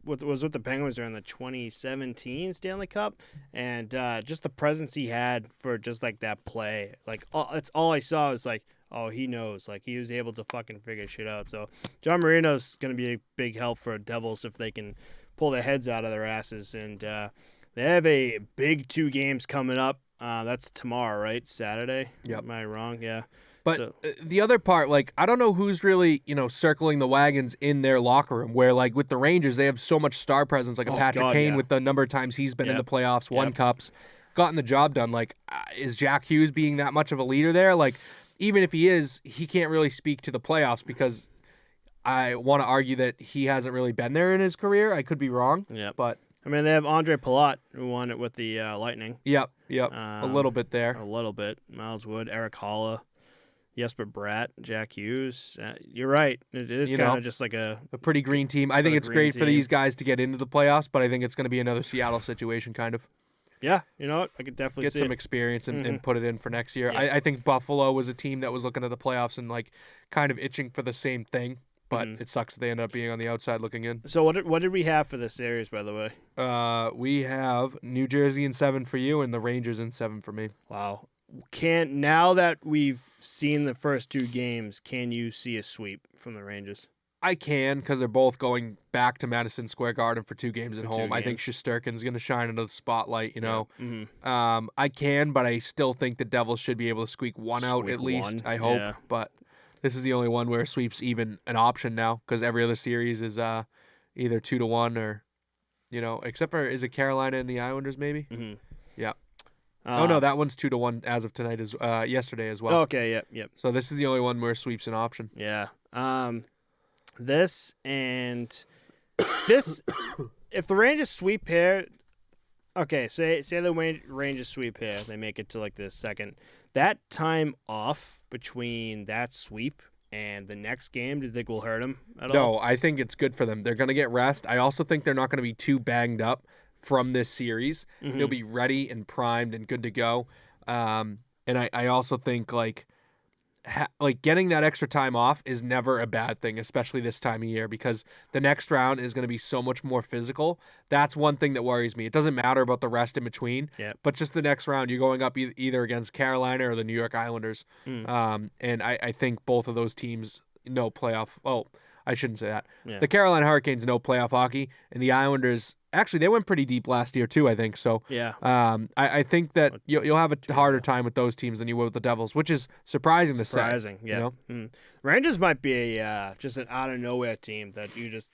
was with the Penguins during the 2017 Stanley Cup, and just the presence he had for just like that play. Like that's all I saw was like, oh, he knows. Like he was able to fucking figure shit out. So John Marino's gonna be a big help for Devils if they can pull their heads out of their asses. And they have a big 2 games coming up. That's tomorrow, right? Saturday? Yep. Am I wrong? Yeah. But the other part, like, I don't know who's really, circling the wagons in their locker room, where, like, with the Rangers, they have so much star presence, like a Patrick Kane with the number of times he's been in the playoffs, won cups, gotten the job done. Like, is Jack Hughes being that much of a leader there? Like, even if he is, he can't really speak to the playoffs because I want to argue that he hasn't really been there in his career. I could be wrong. Yeah. But I mean, they have Andre Palat, who won it with the Lightning. Yep. A little bit there. A little bit. Miles Wood, Eric Holla, Jesper Bratt, Jack Hughes. You're right. It is kind of just like a pretty green team. I think it's great for these guys to get into the playoffs, but I think it's going to be another Seattle situation kind of. Yeah, you know what? I could definitely get see some experience and put it in for next year. Yeah. I think Buffalo was a team that was looking at the playoffs and like kind of itching for the same thing. but it sucks that they end up being on the outside looking in. So what did we have for this series, by the way? We have New Jersey in 7 for you and the Rangers in 7 for me. Wow. Now that we've seen the first 2 games, can you see a sweep from the Rangers? I can, because they're both going back to Madison Square Garden for 2 games at home. I think Shesterkin's going to shine into the spotlight, you know. Yeah. I can, but I still think the Devils should be able to squeak one out at least, I hope. Yeah. But this is the only one where a sweep's even an option now, because every other series is either 2-1 or, you know, except for, is it Carolina and the Islanders maybe? Mm-hmm. Yeah. No, that one's 2-1 as of tonight, yesterday as well. Okay, yep. So this is the only one where sweep's an option. Yeah. This, if the Rangers sweep here, okay, say the Rangers sweep here, they make it to like the second. That time off between that sweep and the next game, do you think will hurt them at all? No, I think it's good for them. They're going to get rest. I also think they're not going to be too banged up from this series. They'll be ready and primed and good to go. And I also think like getting that extra time off is never a bad thing, especially this time of year, because the next round is going to be so much more physical. That's one thing that worries me. It doesn't matter about the rest in between, but just the next round, you're going up either against Carolina or the New York Islanders. And I think both of those teams know playoff. Well, I shouldn't say that. Yeah. The Carolina Hurricanes know playoff hockey, and the Islanders, actually, they went pretty deep last year too, I think. So yeah, I think that you'll have a harder time with those teams than you will with the Devils, which is surprising to say. Surprising, yeah. You know? Rangers might be just an out of nowhere team that you just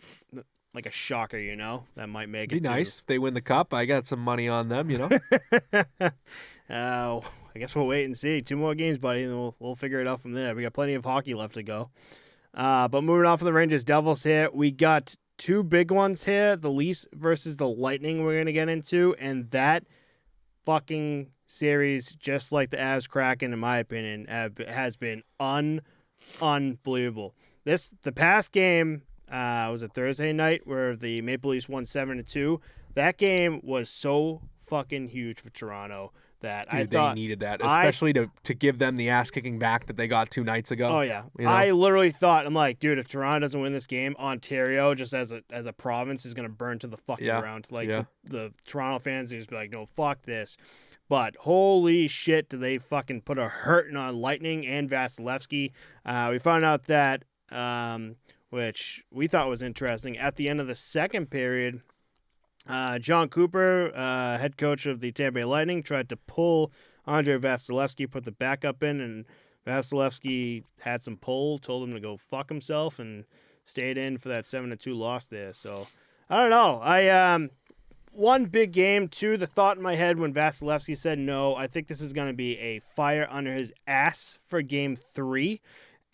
like a shocker, you know, that might make it. Be nice if they win the cup. I got some money on them, you know. I guess we'll wait and see. 2 more games, buddy, and we'll figure it out from there. We got plenty of hockey left to go. But moving on from the Rangers Devils here, we got 2 big ones here, the Leafs versus the Lightning we're going to get into, and that fucking series, just like the Avs Kraken, in my opinion, has been unbelievable. The past game was a Thursday night where the Maple Leafs won 7-2. That game was so fucking huge for Toronto. I thought they needed that, especially to give them the ass kicking back that they got 2 nights ago. Oh yeah, you know? I literally thought, I'm like, dude, if Toronto doesn't win this game, Ontario just as a province is gonna burn to the fucking ground. Like the Toronto fans just be like, no, fuck this. But holy shit, did they fucking put a hurting on Lightning and Vasilevsky? We found out that, which we thought was interesting, at the end of the second period. John Cooper, head coach of the Tampa Bay Lightning, tried to pull Andrei Vasilevsky, put the backup in, and Vasilevsky had some pull, told him to go fuck himself, and stayed in for that 7-2 loss there. So, I don't know. One big game, 2, the thought in my head when Vasilevsky said no, I think this is going to be a fire under his ass for game 3.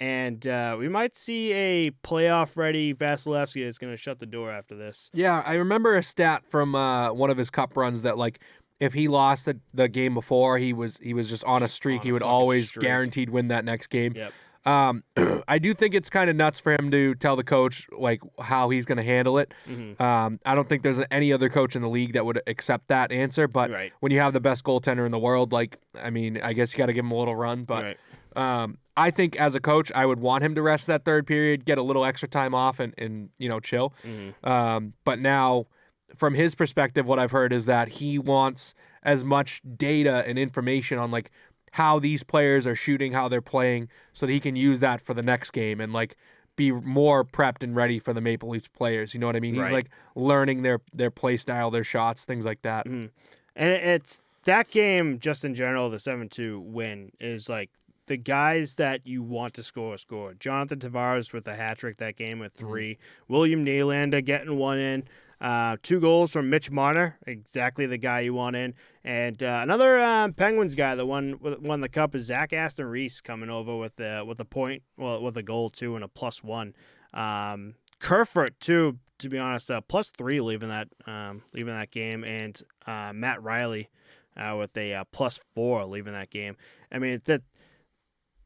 And we might see a playoff-ready Vasilevsky that's going to shut the door after this. Yeah, I remember a stat from one of his cup runs that, like, if he lost the game before, he was just on a streak. He would always guaranteed win that next game. Yep. I do think it's kind of nuts for him to tell the coach like how he's going to handle it. I don't think there's any other coach in the league that would accept that answer. But when you have the best goaltender in the world, like, I mean, I guess you got to give him a little run. But I think as a coach, I would want him to rest that third period, get a little extra time off, and you know, chill. But now, from his perspective, what I've heard is that he wants as much data and information on like how these players are shooting, how they're playing, so that he can use that for the next game and like be more prepped and ready for the Maple Leafs players. You know what I mean? He's like learning their play style, their shots, things like that. And it's that game just in general, the 7-2 win is like the guys that you want to score. Jonathan Tavares with a hat trick that game with 3. William Nylander getting 1 in. 2 goals from Mitch Marner, exactly the guy you want in. And another Penguins guy that won the cup is Zach Aston Reese coming over with a point, well, with a goal too and a +1. Kerfoot too, to be honest, +3 leaving that game, and Matt Riley with a +4 leaving that game. I mean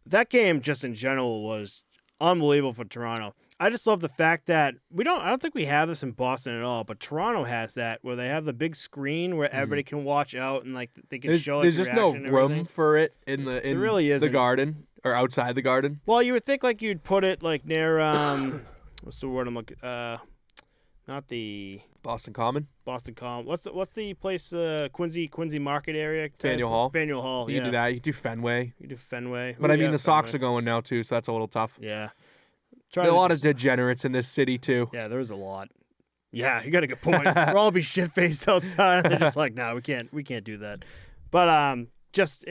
that game just in general was unbelievable for Toronto. I just love the fact that I don't think we have this in Boston at all, but Toronto has that where they have the big screen where everybody can watch out and like they can show. There's just no room for it in really the garden or outside the garden. Well, you would think like you'd put it like near what's the word I'm looking? Not the Boston Common. Boston Common. What's the place? Quincy Market area. Faneuil Hall. Faneuil Hall. You can do that. You can do Fenway. You do Fenway. But I mean, the Sox Fenway. are going now too, so that's a little tough. Yeah. There are a lot of degenerates in this city too. Yeah, there's a lot. Yeah, you got a good point. We'll all be shit faced outside, and they're just like, "No, we can't do that." But just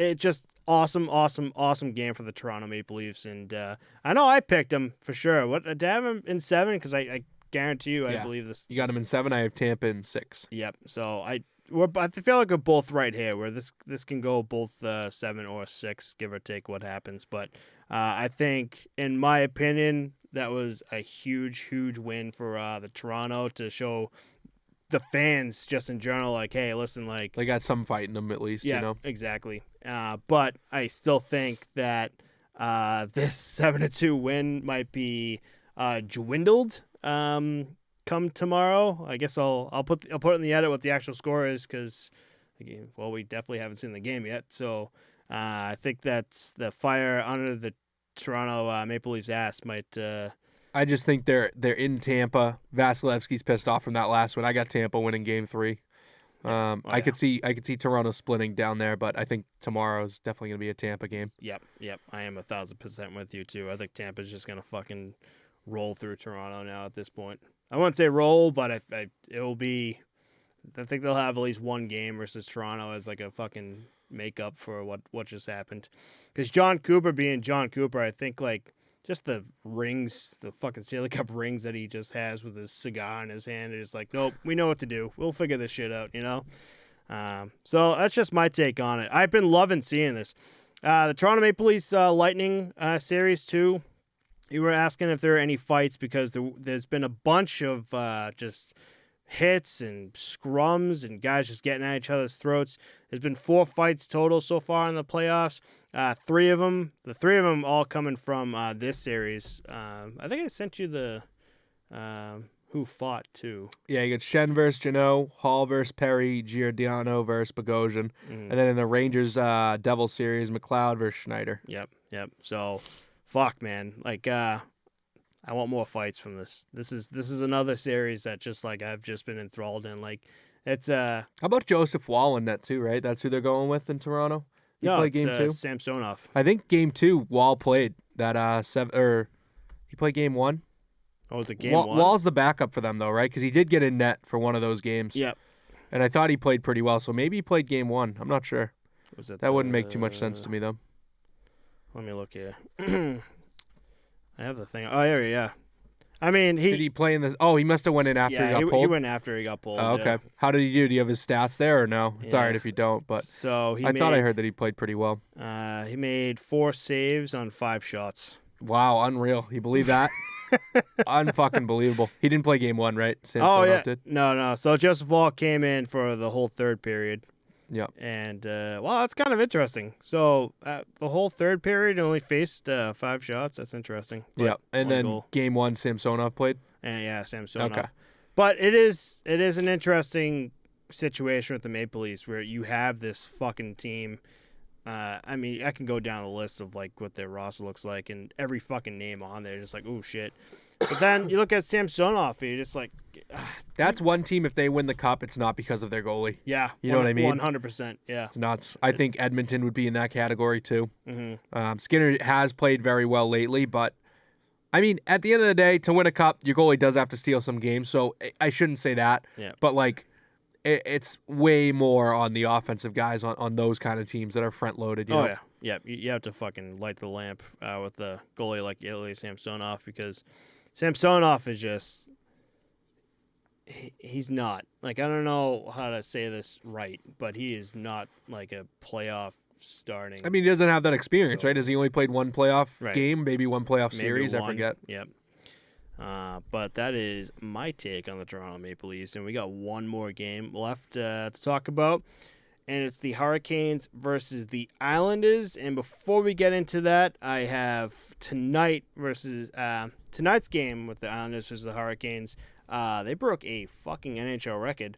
awesome game for the Toronto Maple Leafs, and I know I picked them for sure. What did I have them in 7? Because I guarantee you, I believe this. You got them in 7. I have Tampa in 6. Yep. So I feel like we're both right here, where this can go both 7 or 6, give or take what happens. But I think, in my opinion, that was a huge win for the Toronto to show the fans just in general, like, hey, listen, like, they got some fight in them at least. Yeah, you know? Exactly. But I still think that this 7-2 win might be dwindled come tomorrow. I guess I'll put it in the edit what the actual score is, because we definitely haven't seen the game yet. So I think that's the fire under the Toronto Maple Leafs ass might. I just think they're in Tampa. Vasilevsky's pissed off from that last one. I got Tampa winning Game 3. I could see Toronto splitting down there, but I think tomorrow's definitely gonna be a Tampa game. Yep. I am 1,000% with you too. I think Tampa's just gonna fucking roll through Toronto now at this point. I wouldn't say roll, but it will be. I think they'll have at least one game versus Toronto as like a fucking makeup for what just happened. Because John Cooper being John Cooper, I think like just the rings, the fucking Stanley Cup rings that he just has with his cigar in his hand, it's like, nope, we know what to do. We'll figure this shit out, you know? So that's just my take on it. I've been loving seeing this. The Toronto Maple Leafs Lightning Series 2, you were asking if there are any fights, because there's been a bunch of just hits and scrums and guys just getting at each other's throats. There's been 4 fights total so far in the playoffs. The three of them all coming from this series. I think I sent you the who fought too. Yeah, you got Shen versus Janot, Hall versus Perry, Giordano versus Bogosian, and then in the Rangers Devil series, McLeod versus Schneider. Yep. So, fuck, man. Like, I want more fights from this. This is another series that just like I've just been enthralled in. Like, it's How about Joseph Wall in that too? Right, that's who they're going with in Toronto. He played Game 2. Samsonov. I think Game 2 Wall played that 7 or he played Game 1. Oh, was it Game 1? Wall's the backup for them though, right? Because he did get in net for one of those games. Yep. And I thought he played pretty well, so maybe he played Game 1. I'm not sure. That wouldn't make too much sense to me though. Let me look here. I have the thing. Oh, yeah. I mean, did he play in this? Oh, he must have went in after he got pulled. He went after he got pulled. Oh, okay. Yeah. How did he do? Do you have his stats there or no? It's all right if you don't, but so I thought I heard that he played pretty well. He made 4 saves on 5 shots. Wow, unreal. You believe that? Unfucking believable. He didn't play Game 1, right? Samsonov did? No. So Joseph Wall came in for the whole third period. Yep. And, well, that's kind of interesting. So the whole third period only faced 5 shots. That's interesting. Yep. And then goal. Game 1, Samsonov played? And yeah, Samsonov. Okay. But it is an interesting situation with the Maple Leafs where you have this fucking team. I mean, I can go down the list of like what their roster looks like, and every fucking name on there, just like, oh shit. But then you look at Samsonov, and you're just like, that's one team. If they win the cup, it's not because of their goalie. Yeah, you know what I mean. 100%. Yeah, it's nuts. I think Edmonton would be in that category too. Mm-hmm. Skinner has played very well lately, but I mean, at the end of the day, to win a cup, your goalie does have to steal some games. So I shouldn't say that. Yeah. But like, it's way more on the offensive guys on those kind of teams that are front loaded. You know? Yeah. You have to fucking light the lamp with the goalie like Ilya Samsonov, because Samsonov is just he's not like, I don't know how to say this right, but he is not like a playoff starting. I mean, he doesn't have that experience, right? Has he only played one playoff game, maybe one playoff series? I forget. Yep. But that is my take on the Toronto Maple Leafs, and we got one more game left to talk about, and it's the Hurricanes versus the Islanders. And before we get into that, I have tonight's game with the Islanders versus the Hurricanes. They broke a fucking NHL record.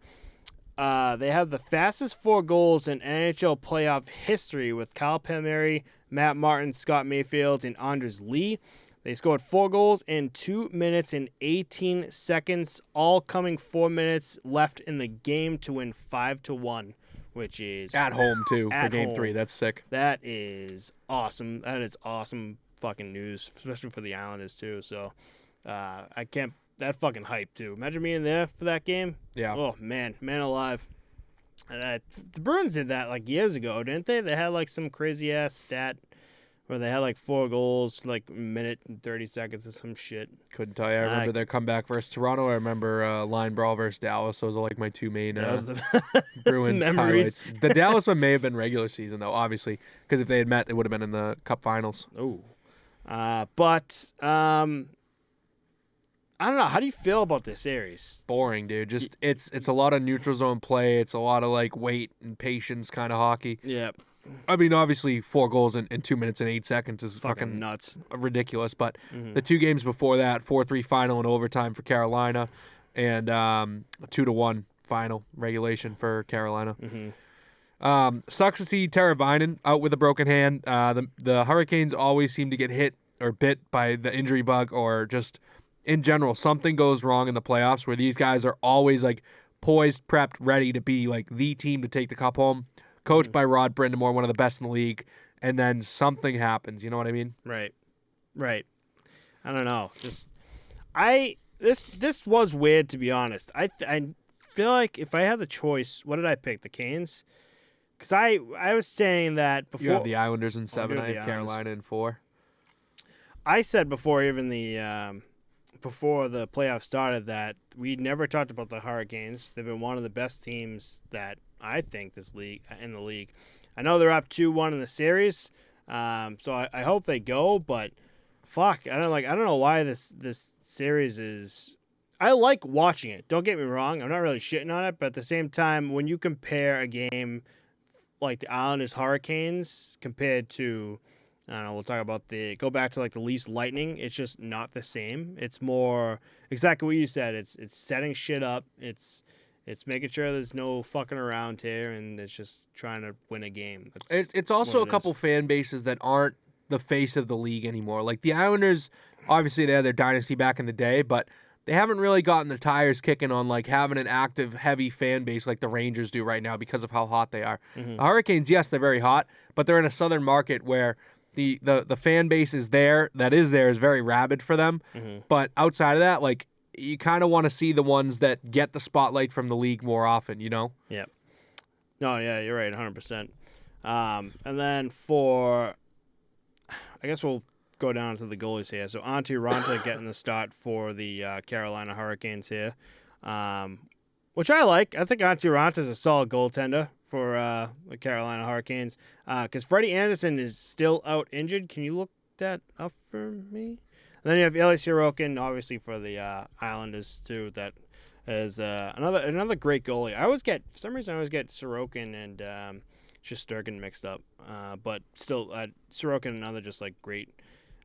They have the fastest 4 goals in NHL playoff history with Kyle Palmieri, Matt Martin, Scott Mayfield, and Anders Lee. They scored 4 goals in 2 minutes and 18 seconds, all coming 4 minutes left in the game to win 5-1, which is At home, too, for Game home. 3. That's sick. That is awesome. That is awesome fucking news, especially for the Islanders, too. So, I can't... That fucking hype, too. Imagine being there for that game. Yeah. Oh, man alive. And the Bruins did that, like, years ago, didn't they? They had, like, some crazy-ass stat where they had, like, 4 goals, like, a minute and 30 seconds or some shit. Couldn't tell you. I remember their comeback versus Toronto. I remember line brawl versus Dallas. Those are, like, my 2 main Bruins highlights. The Dallas one may have been regular season, though, obviously, because if they had met, it would have been in the Cup Finals. Oh. I don't know. How do you feel about this series? Boring, dude. Just it's a lot of neutral zone play. It's a lot of like wait and patience kind of hockey. Yeah. I mean, obviously, 4 goals in 2 minutes and 8 seconds is fucking nuts, ridiculous. But the 2 games before that, 4-3 final in overtime for Carolina, and 2-1 final regulation for Carolina. Sucks to see Teravainen out with a broken hand. The Hurricanes always seem to get hit or bit by the injury bug, or just in general, something goes wrong in the playoffs where these guys are always like poised, prepped, ready to be like the team to take the cup home. Coached by Rod Brindamore, one of the best in the league, and then something happens. You know what I mean? Right. I don't know. This was weird, to be honest. I feel like if I had the choice, what did I pick? The Canes? Because I was saying that before. You have the Islanders in 7. I have Carolina in 4. I said before even before the playoffs started that we never talked about the Hurricanes. They've been one of the best teams that I think in the league. I know they're up 2-1 in the series, so I hope they go. But fuck, I don't know why this series is. I like watching it. Don't get me wrong. I'm not really shitting on it, but at the same time, when you compare a game like the Islanders Hurricanes compared to, I don't know, we'll talk about go back to like the Leafs Lightning. It's just not the same. It's more exactly what you said. It's setting shit up. It's making sure there's no fucking around here, and it's just trying to win a game. It's also a couple fan bases that aren't the face of the league anymore. Like the Islanders, obviously they had their dynasty back in the day, but they haven't really gotten their tires kicking on like having an active, heavy fan base like the Rangers do right now because of how hot they are. The Hurricanes, yes, they're very hot, but they're in a southern market where the fan base is very rabid for them. But outside of that, like, you kind of want to see the ones that get the spotlight from the league more often, you know? Yeah. No, yeah, you're right, 100%. And then I guess we'll go down to the goalies here. So Antti Ranta getting the start for the Carolina Hurricanes here, which I like. I think Antti Ranta is a solid goaltender for the Carolina Hurricanes because Freddie Anderson is still out injured. Can you look that up for me? And then you have Ilya Sorokin, obviously, for the Islanders, too. That is another great goalie. For some reason, I always get Sorokin and Shesterkin mixed up. But still, Sorokin, another just, like, great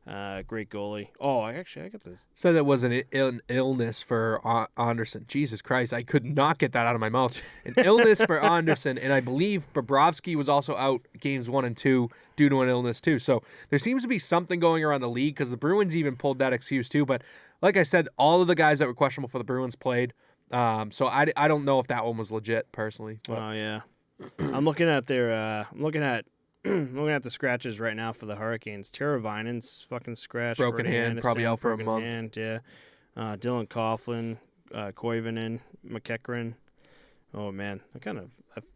goalie. Oh, I got this. Said it was an illness for Anderson. Jesus Christ, I could not get that out of my mouth. An illness for Anderson, and I believe Bobrovsky was also out games 1 and 2 due to an illness too. So there seems to be something going around the league because the Bruins even pulled that excuse too. But like I said, all of the guys that were questionable for the Bruins played. So I don't know if that one was legit personally. But. Oh yeah, I'm looking at their looking at the scratches right now for the Hurricanes. Teravainen's fucking scratch. Broken hand, Anderson, probably out for a month. Hand, yeah. Dylan Coughlin, Koivunen, McEachran. Oh, man.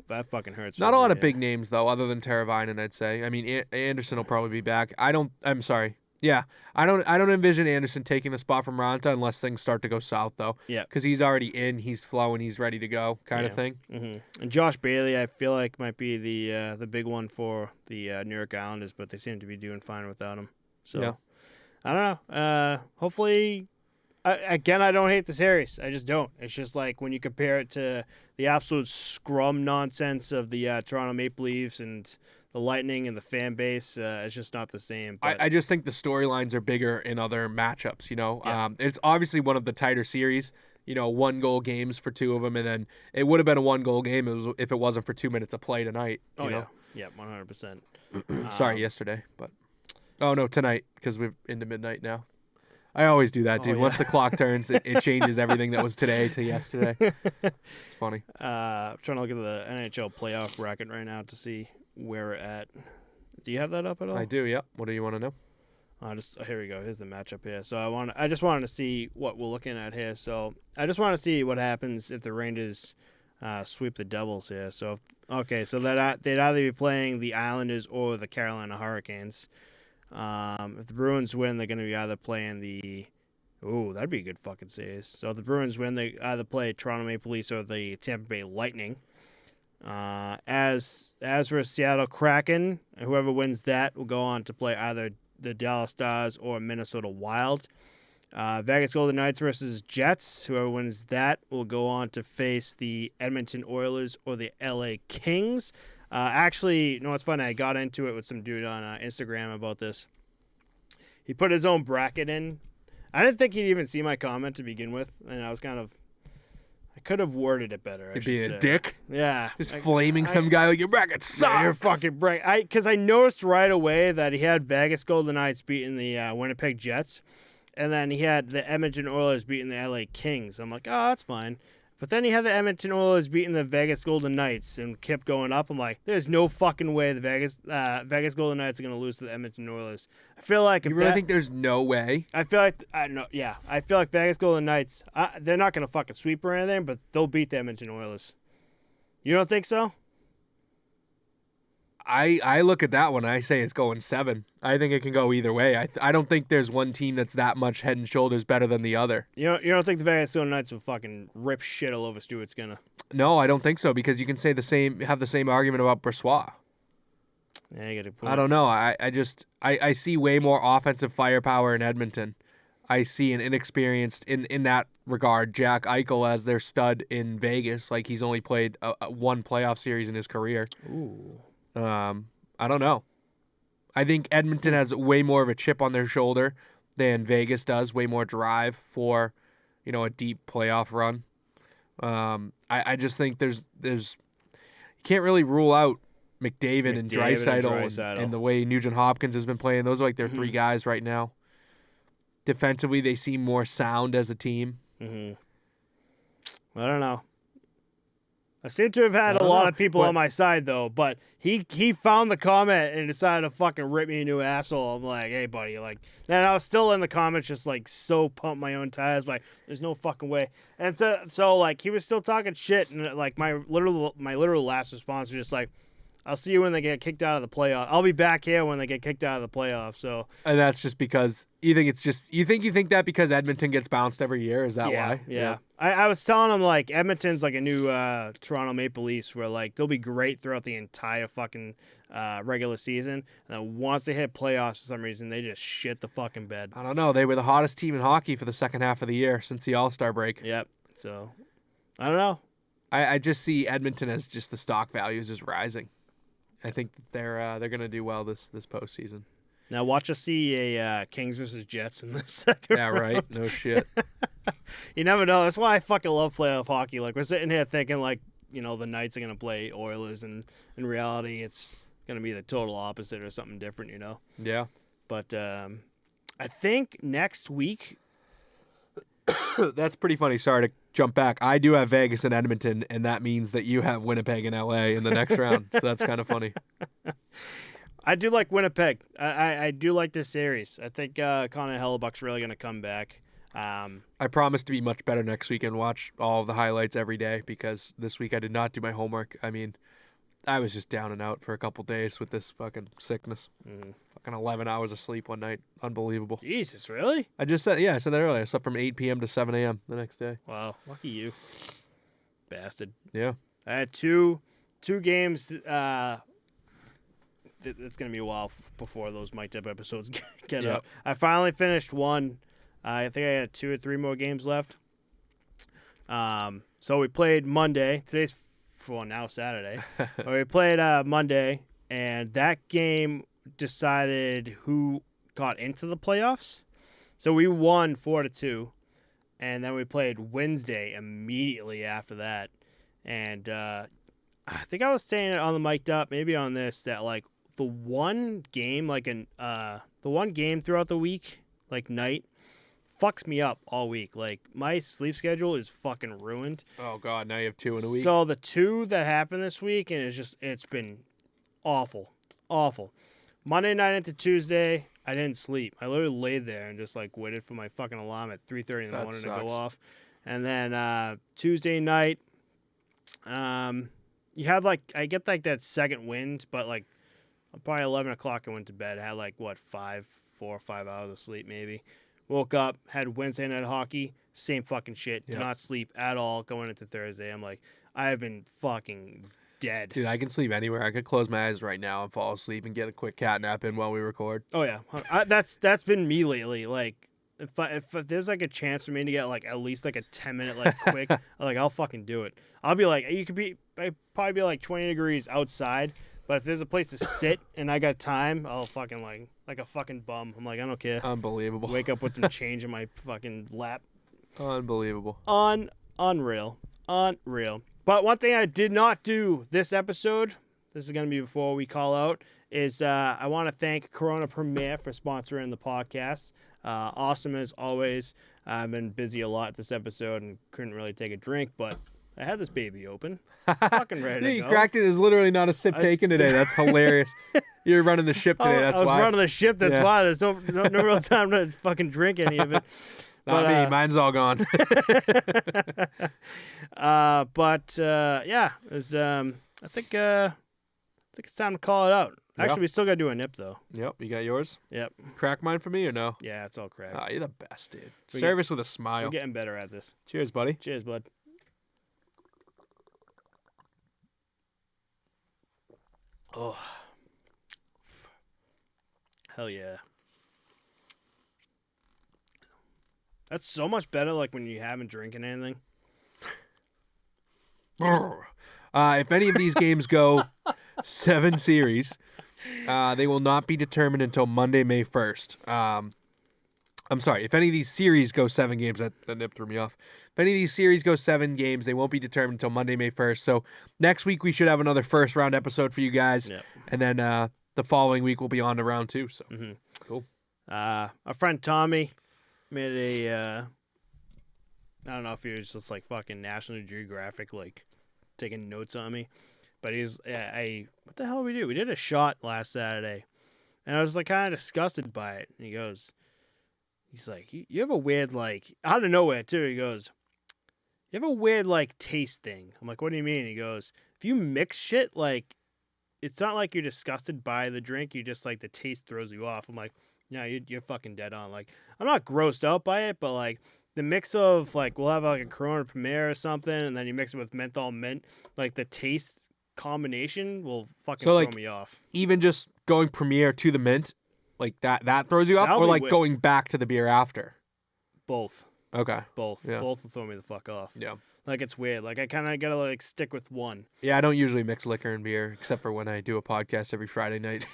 That fucking hurts. Not a lot of big names, though, other than Teravainen, I'd say. I mean, Anderson will probably be back. I'm sorry. Yeah, I don't envision Anderson taking the spot from Ranta unless things start to go south, though. Yeah. Because he's already in, he's flowing, he's ready to go kind of thing. Mm-hmm. And Josh Bailey, I feel like, might be the big one for the New York Islanders, but they seem to be doing fine without him. So, yeah. I don't know. Hopefully, again, I don't hate the series. I just don't. It's just like when you compare it to the absolute scrum nonsense of the Toronto Maple Leafs and the Lightning and the fan base, it's just not the same. But I just think the storylines are bigger in other matchups, you know. Yeah. It's obviously one of the tighter series, you know, 1-goal games for 2 of them, and then it would have been a 1-goal game if it wasn't for 2 minutes of play tonight. Oh, you know? Yeah, 100%. Sorry, yesterday, but... Oh, no, tonight, because we're into midnight now. I always do that, dude. Oh, Once yeah. the clock turns, it changes everything that was today to yesterday. It's funny. I'm trying to look at the NHL playoff bracket right now to see where we're at. Do you have that up at all? I do, yep. What do you want to know? Here we go. Here's the matchup here. So I just wanted to see what we're looking at here. So I just want to see what happens if the Rangers sweep the Devils here. So that they'd either be playing the Islanders or the Carolina Hurricanes. If the Bruins win, they're going to be either playing the. Ooh, that'd be a good fucking series. So if the Bruins win, they either play Toronto Maple Leafs or the Tampa Bay Lightning. As for Seattle Kraken, whoever wins that will go on to play either the Dallas Stars or Minnesota Wild. Vegas Golden Knights versus Jets. Whoever wins that will go on to face the Edmonton Oilers or the LA Kings. Actually, you know what's funny? I got into it with some dude on Instagram about this. He put his own bracket in. I didn't think he'd even see my comment to begin with, and I could have worded it better. You'd be a dick. Yeah. Just flaming some guy like your bracket sucks. Your fucking bracket. Because I noticed right away that he had Vegas Golden Knights beating the Winnipeg Jets, and then he had the Edmonton Oilers beating the LA Kings. I'm like, oh, that's fine. But then he had the Edmonton Oilers beating the Vegas Golden Knights and kept going up. I'm like, there's no fucking way the Vegas Golden Knights are going to lose to the Edmonton Oilers. I feel like you really think there's no way? I feel like I feel like Vegas Golden Knights. They're not going to fucking sweep or anything, but they'll beat the Edmonton Oilers. You don't think so? I look at that one. I say it's going 7. I think it can go either way. I don't think there's one team that's that much head and shoulders better than the other. You don't think the Vegas Golden Knights will fucking rip shit all over Stuart Skinner? No, I don't think so, because you can say have the same argument about Brossoit. Yeah, you got a point. I don't know. I see way more offensive firepower in Edmonton. I see an inexperienced in that regard Jack Eichel as their stud in Vegas. Like, he's only played one playoff series in his career. Ooh. I don't know. I think Edmonton has way more of a chip on their shoulder than Vegas does. Way more drive for, a deep playoff run. I just think there's you can't really rule out McDavid and Draisaitl and the way Nugent Hopkins has been playing. Those are like their three guys right now. Defensively, they seem more sound as a team. I don't know. I seem to have had a lot of people on my side, though, but he found the comment and decided to fucking rip me a new asshole. I'm like, hey, buddy, then I was still in the comments just, so pumped my own tires, there's no fucking way. And so he was still talking shit, and, my literal last response was just I'll see you when they get kicked out of the playoff. I'll be back here when they get kicked out of the playoff. So, and that's just because you think that because Edmonton gets bounced every year. Is that why? Yeah. I was telling them Edmonton's like a new Toronto Maple Leafs, where they'll be great throughout the entire fucking regular season, and then once they hit playoffs for some reason, they just shit the fucking bed. I don't know. They were the hottest team in hockey for the second half of the year since the All-Star break. Yep. So, I don't know. I just see Edmonton as just the stock values is rising. I think they're going to do well this postseason. Now watch us see a Kings versus Jets in the second round. Right. No shit. You never know. That's why I fucking love playoff hockey. We're sitting here thinking the Knights are going to play Oilers, and in reality, it's going to be the total opposite or something different. Yeah. But I think next week. That's pretty funny. Sorry to jump back. I do have Vegas and Edmonton, and that means that you have Winnipeg and LA in the next round. So that's kind of funny. I do like Winnipeg. I do like this series. I think Connor Hellebuck's really going to come back. I promise to be much better next week and watch all of the highlights every day, because this week I did not do my homework. I mean, I was just down and out for a couple days with this fucking sickness. Fucking 11 hours of sleep one night. Unbelievable. Jesus, really? I said that earlier. I slept from 8 p.m. to 7 a.m. the next day. Wow, lucky you. Bastard. Yeah. I had two games. It's going to be a while before those Mike Up episodes get up. I finally finished one. I think I had 2 or 3 more games left. So we played Monday. Today's now Saturday. We played Monday, and that game decided who got into the playoffs. So we won 4-2, and then we played Wednesday immediately after that. And I think I was saying it on the mic'd up, maybe on this, that the one game, the one game throughout the week, night, fucks me up all week. Like, my sleep schedule is fucking ruined. Oh God, now you have 2 in a week. So the 2 that happened this week, and it's been awful. Monday night into Tuesday, I didn't sleep. I literally laid there and just like waited for my fucking alarm at 3:30 in the morning to go off. And then Tuesday night, you have like, I get like that second wind, but like probably 11 o'clock I went to bed. I had like 4 or 5 hours of sleep maybe. Woke up, had Wednesday night hockey, same fucking shit. Did not sleep at all going into Thursday. I'm like, I have been fucking dead. Dude, I can sleep anywhere. I could close my eyes right now and fall asleep and get a quick cat nap in while we record. Oh yeah, that's been me lately. Like, if there's like a chance for me to get like at least like a 10-minute like quick, like I'll fucking do it. I'll be like, I'd probably be like 20 degrees outside, but if there's a place to sit and I got time, I'll fucking like a fucking bum. I'm like, I don't care. Unbelievable. Wake up with some change in my fucking lap. Unbelievable. Unreal. But one thing I did not do this episode, this is going to be before we call out, is I want to thank Corona Premier for sponsoring the podcast. Awesome as always. I've been busy a lot this episode and couldn't really take a drink, but I had this baby open. Fucking ready to You go. cracked it. There's literally not a sip taken today. That's hilarious. You're running the ship today. That's I was why. running the ship. That's why. There's no real time to fucking drink any of it. Not me. Mine's all gone. Yeah, it was, I think it's time to call it out. Actually, we still got to do a nip, though. Yep. You got yours? Yep. Crack mine for me or no? Yeah, it's all cracked. Ah, you're the best, dude. Service with a smile. We're getting better at this. Cheers, buddy. Cheers, bud. Oh. Hell yeah. That's so much better, like, when you haven't drinking anything. If any of these games go 7 series, they will not be determined until Monday, May 1st. I'm sorry. If any of these series go 7 games, that nip threw me off. If any of these series go 7 games, they won't be determined until Monday, May 1st. So next week we should have another first round episode for you guys. Yep. And then the following week we'll be on to round 2. So cool. Our friend Tommy made a, I don't know if he was just like fucking National Geographic, like taking notes on me, but he's, what the hell did we do? We did a shot last Saturday, and I was like kind of disgusted by it. And he's like, you have a weird, like, out of nowhere too. He goes, you have a weird like taste thing. I'm like, what do you mean? He goes, if you mix shit, like, it's not like you're disgusted by the drink. You just like the taste throws you off. I'm like, no, you're fucking dead on. Like, I'm not grossed out by it, but like the mix of like, we'll have like a Corona Premier or something, and then you mix it with menthol mint, like the taste combination will fucking throw me off. Even just going Premier to the mint, like that throws you off, or like going back to the beer after? Both. Okay. Both. Yeah. Both will throw me the fuck off. Yeah. Like, it's weird. Like, I kind of gotta like stick with one. Yeah, I don't usually mix liquor and beer, except for when I do a podcast every Friday night.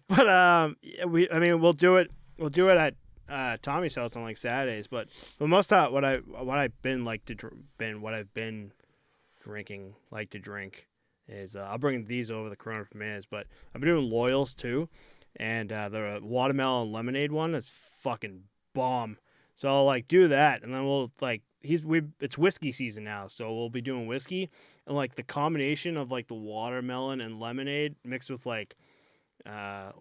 But we'll do it. We'll do it at Tommy's house on like Saturdays. But for the most part, what I've been drinking like to drink is I'll bring these over the Corona Premiers, but I've been doing Loyals too, and the watermelon lemonade one is fucking bomb. So I'll like do that, and then we'll like it's whiskey season now, so we'll be doing whiskey, and like the combination of like the watermelon and lemonade mixed with like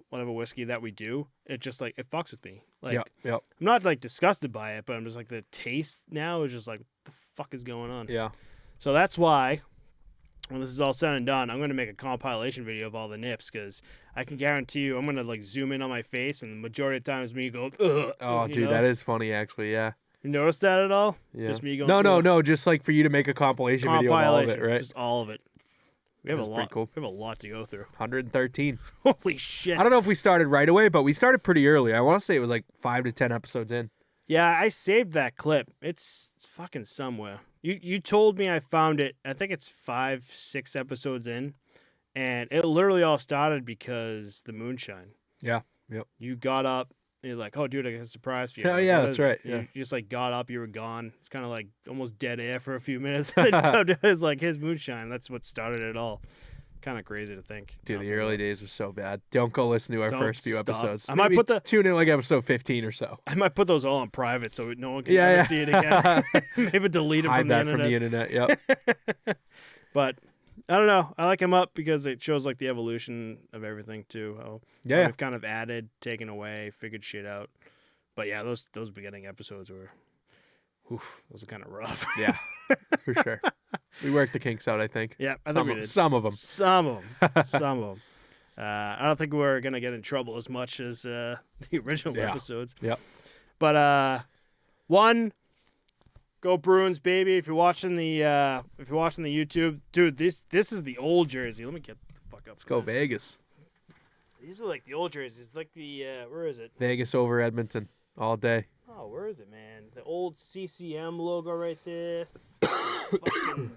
whatever whiskey that we do, it just like it fucks with me. Like yep. I'm not like disgusted by it, but I'm just like the taste now is just like what the fuck is going on. Yeah. So that's why when this is all said and done, I'm gonna make a compilation video of all the nips, because I can guarantee you I'm gonna like zoom in on my face, and the majority of the time it's me go. Ugh, oh, dude, that is funny actually. Yeah. You noticed that at all? Yeah. Just me going. No. Just like for you to make a compilation video of all of it, right? Just all of it. We have a lot. Cool. We have a lot to go through. 113. Holy shit! I don't know if we started right away, but we started pretty early. I want to say it was like 5 to 10 episodes in. Yeah, I saved that clip. It's fucking somewhere. You told me I found it. I think it's 5-6 episodes in, and it literally all started because the moonshine. Yeah. Yep. You got up. You're like, oh, dude, I got a surprise for you. Oh, yeah, that's right. You Yeah. just like got up. You were gone. It's kind of like almost dead air for a few minutes. It's like his moonshine. That's what started it all. kind of crazy to think. Dude, the early days were so bad. Don't go listen to our first few stop. episodes. I might tune in like episode 15 or so. I might put those all on private so no one can ever see it again. Maybe delete them Hide from the that internet. from the internet. Yep. But I don't know. I like them up because it shows like the evolution of everything too. How we've kind of added, taken away, figured shit out. But yeah, those beginning episodes were, those are kind of rough. Yeah, for sure. We worked the kinks out, I think. Yeah, I think we did. Some of them. Some of them. I don't think we're gonna get in trouble as much as the original episodes. Yep. But go Bruins, baby! If you're watching the YouTube, dude, this is the old jersey. Let me get the fuck up. Let's go Vegas. These are like the old jerseys. Like the where is it? Vegas over Edmonton all day. Oh, where is it, man? The old CCM logo right there. Fucking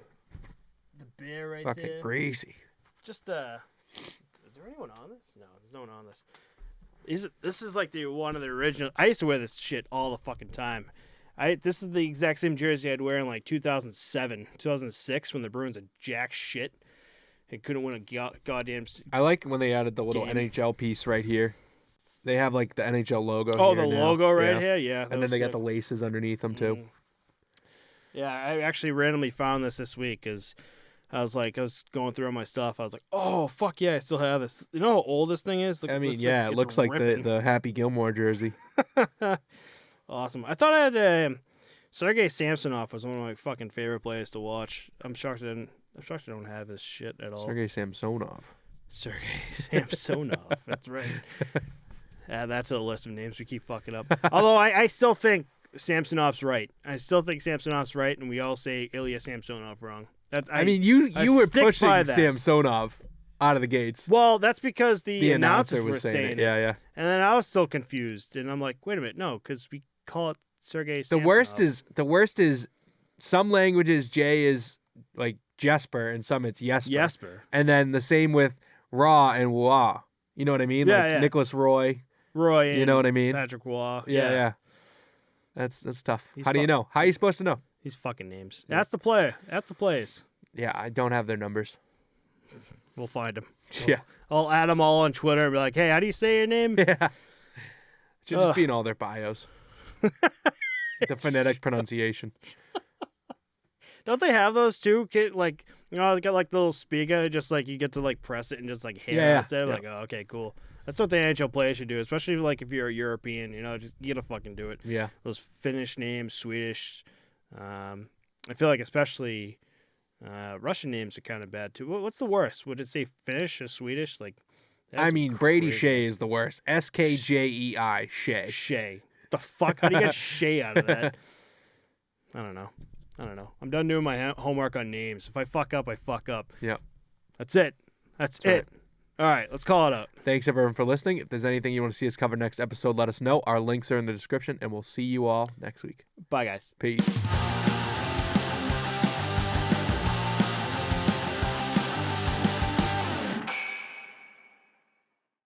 the bear right there. Fucking greasy. Just is there anyone on this? No, there's no one on this. This is like one of the original. I used to wear this shit all the fucking time. This is the exact same jersey I'd wear in like 2007, 2006 when the Bruins had jack shit and couldn't win a goddamn. I like when they added the little game. NHL piece right here. They have like the NHL logo. Oh, here the now. logo right here, yeah. And then they got the laces underneath them too. Yeah, I actually randomly found this week because I was going through all my stuff. I was like, oh fuck yeah, I still have this. You know how old this thing is? I mean, yeah, it looks like the Happy Gilmore jersey. Awesome. I thought I had Sergei Samsonov was one of my fucking favorite players to watch. I'm shocked I don't have his shit at all. Sergei Samsonov. That's right. Add that to the list of names we keep fucking up. Although I still think Samsonov's right. And we all say Ilya Samsonov wrong. You were pushing Samsonov out of the gates. Well, that's because the announcers was were saying it. Yeah. And then I was still confused, and I'm like, wait a minute, no, because we call it Sergei Samsonov. The worst is some languages J is like Jesper, and some it's Jesper. And then the same with Ra and Wa. You know what I mean? Yeah, like yeah. Nicholas Roy. And you know what I mean? Patrick Waugh. Yeah. That's tough. How do you know? How are you supposed to know? These fucking names. That's the player. That's the plays. Yeah, I don't have their numbers. We'll find them. Yeah. I'll add them all on Twitter and be like, hey, how do you say your name? Yeah. Should just be in all their bios. The phonetic pronunciation. Don't they have those too? Like, they got like the little speaker, just like you get to like press it and just like hit it instead. Like, oh, okay, cool. That's what the NHL players should do, especially like if you're a European, just you gotta fucking do it. Yeah. Those Finnish names, Swedish. I feel like especially Russian names are kind of bad too. What's the worst? Would it say Finnish or Swedish? Like, Brady Shea is the worst. SKJEI Shea. Shea. The fuck? How do you get Shea out of that? I don't know. I'm done doing my homework on names. If I fuck up, I fuck up. Yep. That's it. That's it. Right. All right, let's call it out. Thanks, everyone, for listening. If there's anything you want to see us cover next episode, let us know. Our links are in the description, and we'll see you all next week. Bye, guys. Peace.